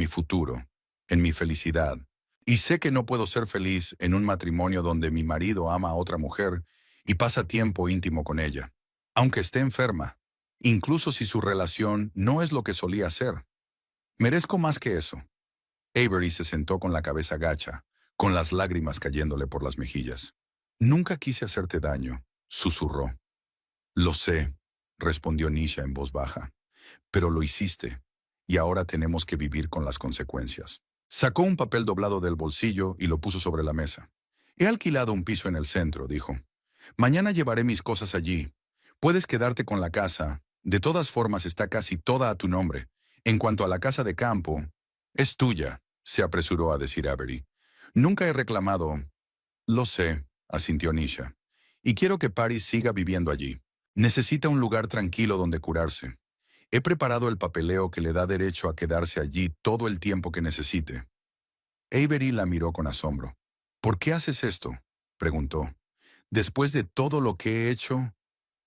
futuro, en mi felicidad. Y sé que no puedo ser feliz en un matrimonio donde mi marido ama a otra mujer y pasa tiempo íntimo con ella, aunque esté enferma, incluso si su relación no es lo que solía ser. Merezco más que eso. Avery se sentó con la cabeza gacha, con las lágrimas cayéndole por las mejillas. Nunca quise hacerte daño, susurró. Lo sé, respondió Nisha en voz baja. Pero lo hiciste, y ahora tenemos que vivir con las consecuencias. Sacó un papel doblado del bolsillo y lo puso sobre la mesa. He alquilado un piso en el centro, dijo. Mañana llevaré mis cosas allí. Puedes quedarte con la casa. De todas formas está casi toda a tu nombre. En cuanto a la casa de campo, es tuya, se apresuró a decir Avery. Nunca he reclamado. Lo sé, asintió Nisha. Y quiero que Paris siga viviendo allí. Necesita un lugar tranquilo donde curarse. He preparado el papeleo que le da derecho a quedarse allí todo el tiempo que necesite. Avery la miró con asombro. ¿Por qué haces esto?, preguntó. Después de todo lo que he hecho,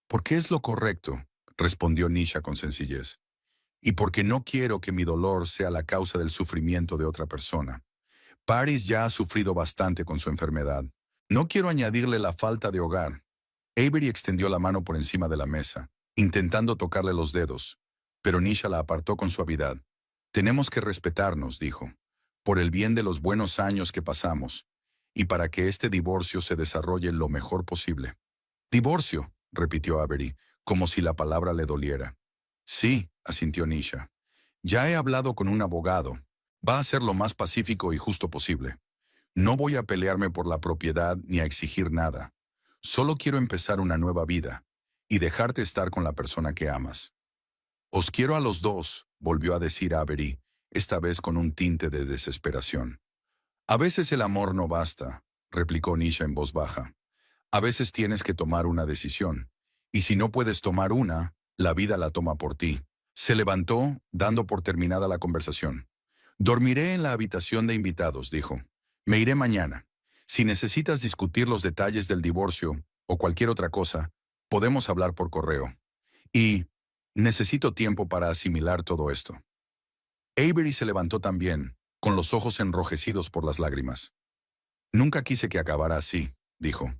porque es lo correcto, respondió Nisha con sencillez. Y porque no quiero que mi dolor sea la causa del sufrimiento de otra persona. Paris ya ha sufrido bastante con su enfermedad. No quiero añadirle la falta de hogar. Avery extendió la mano por encima de la mesa, intentando tocarle los dedos, pero Nisha la apartó con suavidad. Tenemos que respetarnos, dijo, por el bien de los buenos años que pasamos, y para que este divorcio se desarrolle lo mejor posible. Divorcio, repitió Avery, como si la palabra le doliera. Sí, asintió Nisha. Ya he hablado con un abogado. Va a ser lo más pacífico y justo posible. No voy a pelearme por la propiedad ni a exigir nada. Solo quiero empezar una nueva vida y dejarte estar con la persona que amas. Os quiero a los dos, volvió a decir Avery, esta vez con un tinte de desesperación. A veces el amor no basta, replicó Nisha en voz baja. A veces tienes que tomar una decisión, y si no puedes tomar una, la vida la toma por ti. Se levantó, dando por terminada la conversación. Dormiré en la habitación de invitados, dijo. Me iré mañana. Si necesitas discutir los detalles del divorcio o cualquier otra cosa, podemos hablar por correo. Y necesito tiempo para asimilar todo esto. Avery se levantó también, con los ojos enrojecidos por las lágrimas. Nunca quise que acabara así, dijo.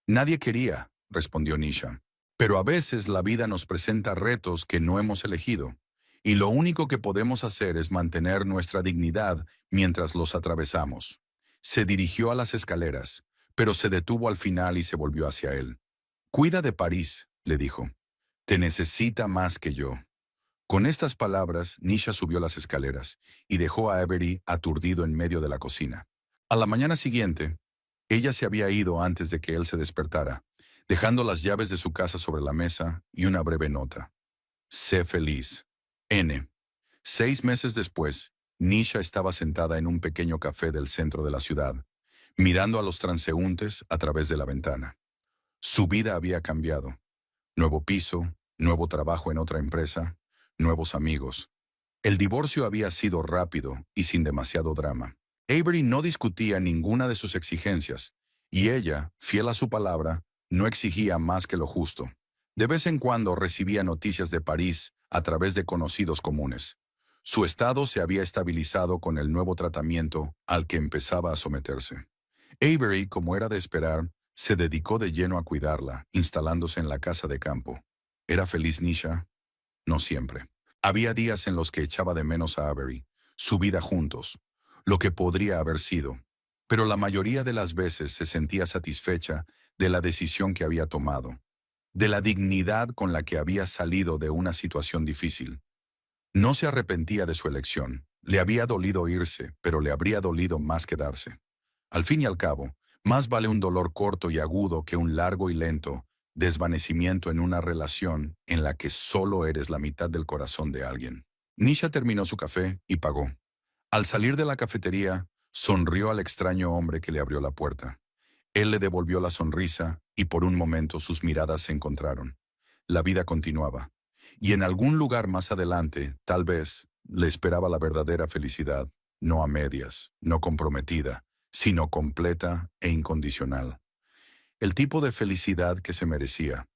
Nadie quería, respondió Nisha. Pero a veces la vida nos presenta retos que no hemos elegido, y lo único que podemos hacer es mantener nuestra dignidad mientras los atravesamos. Se dirigió a las escaleras, pero se detuvo al final y se volvió hacia él. Cuida de París, le dijo. Te necesita más que yo. Con estas palabras, Nisha subió las escaleras y dejó a Avery aturdido en medio de la cocina. A la mañana siguiente, ella se había ido antes de que él se despertara, dejando las llaves de su casa sobre la mesa y una breve nota. Sé feliz. N. 6 meses después, Nisha estaba sentada en un pequeño café del centro de la ciudad, mirando a los transeúntes a través de la ventana. Su vida había cambiado. Nuevo piso, nuevo trabajo en otra empresa, nuevos amigos. El divorcio había sido rápido y sin demasiado drama. Avery no discutía ninguna de sus exigencias, y ella, fiel a su palabra, no exigía más que lo justo. De vez en cuando recibía noticias de París a través de conocidos comunes. Su estado se había estabilizado con el nuevo tratamiento al que empezaba a someterse. Avery, como era de esperar, se dedicó de lleno a cuidarla, instalándose en la casa de campo. ¿Era feliz Nisha? No siempre. Había días en los que echaba de menos a Avery, su vida juntos, lo que podría haber sido, pero la mayoría de las veces se sentía satisfecha de la decisión que había tomado, de la dignidad con la que había salido de una situación difícil. No se arrepentía de su elección. Le había dolido irse, pero le habría dolido más quedarse. Al fin y al cabo, más vale un dolor corto y agudo que un largo y lento desvanecimiento en una relación en la que solo eres la mitad del corazón de alguien. Nisha terminó su café y pagó. Al salir de la cafetería, sonrió al extraño hombre que le abrió la puerta. Él le devolvió la sonrisa y por un momento sus miradas se encontraron. La vida continuaba. Y en algún lugar más adelante, tal vez, le esperaba la verdadera felicidad, no a medias, no comprometida, sino completa e incondicional. El tipo de felicidad que se merecía,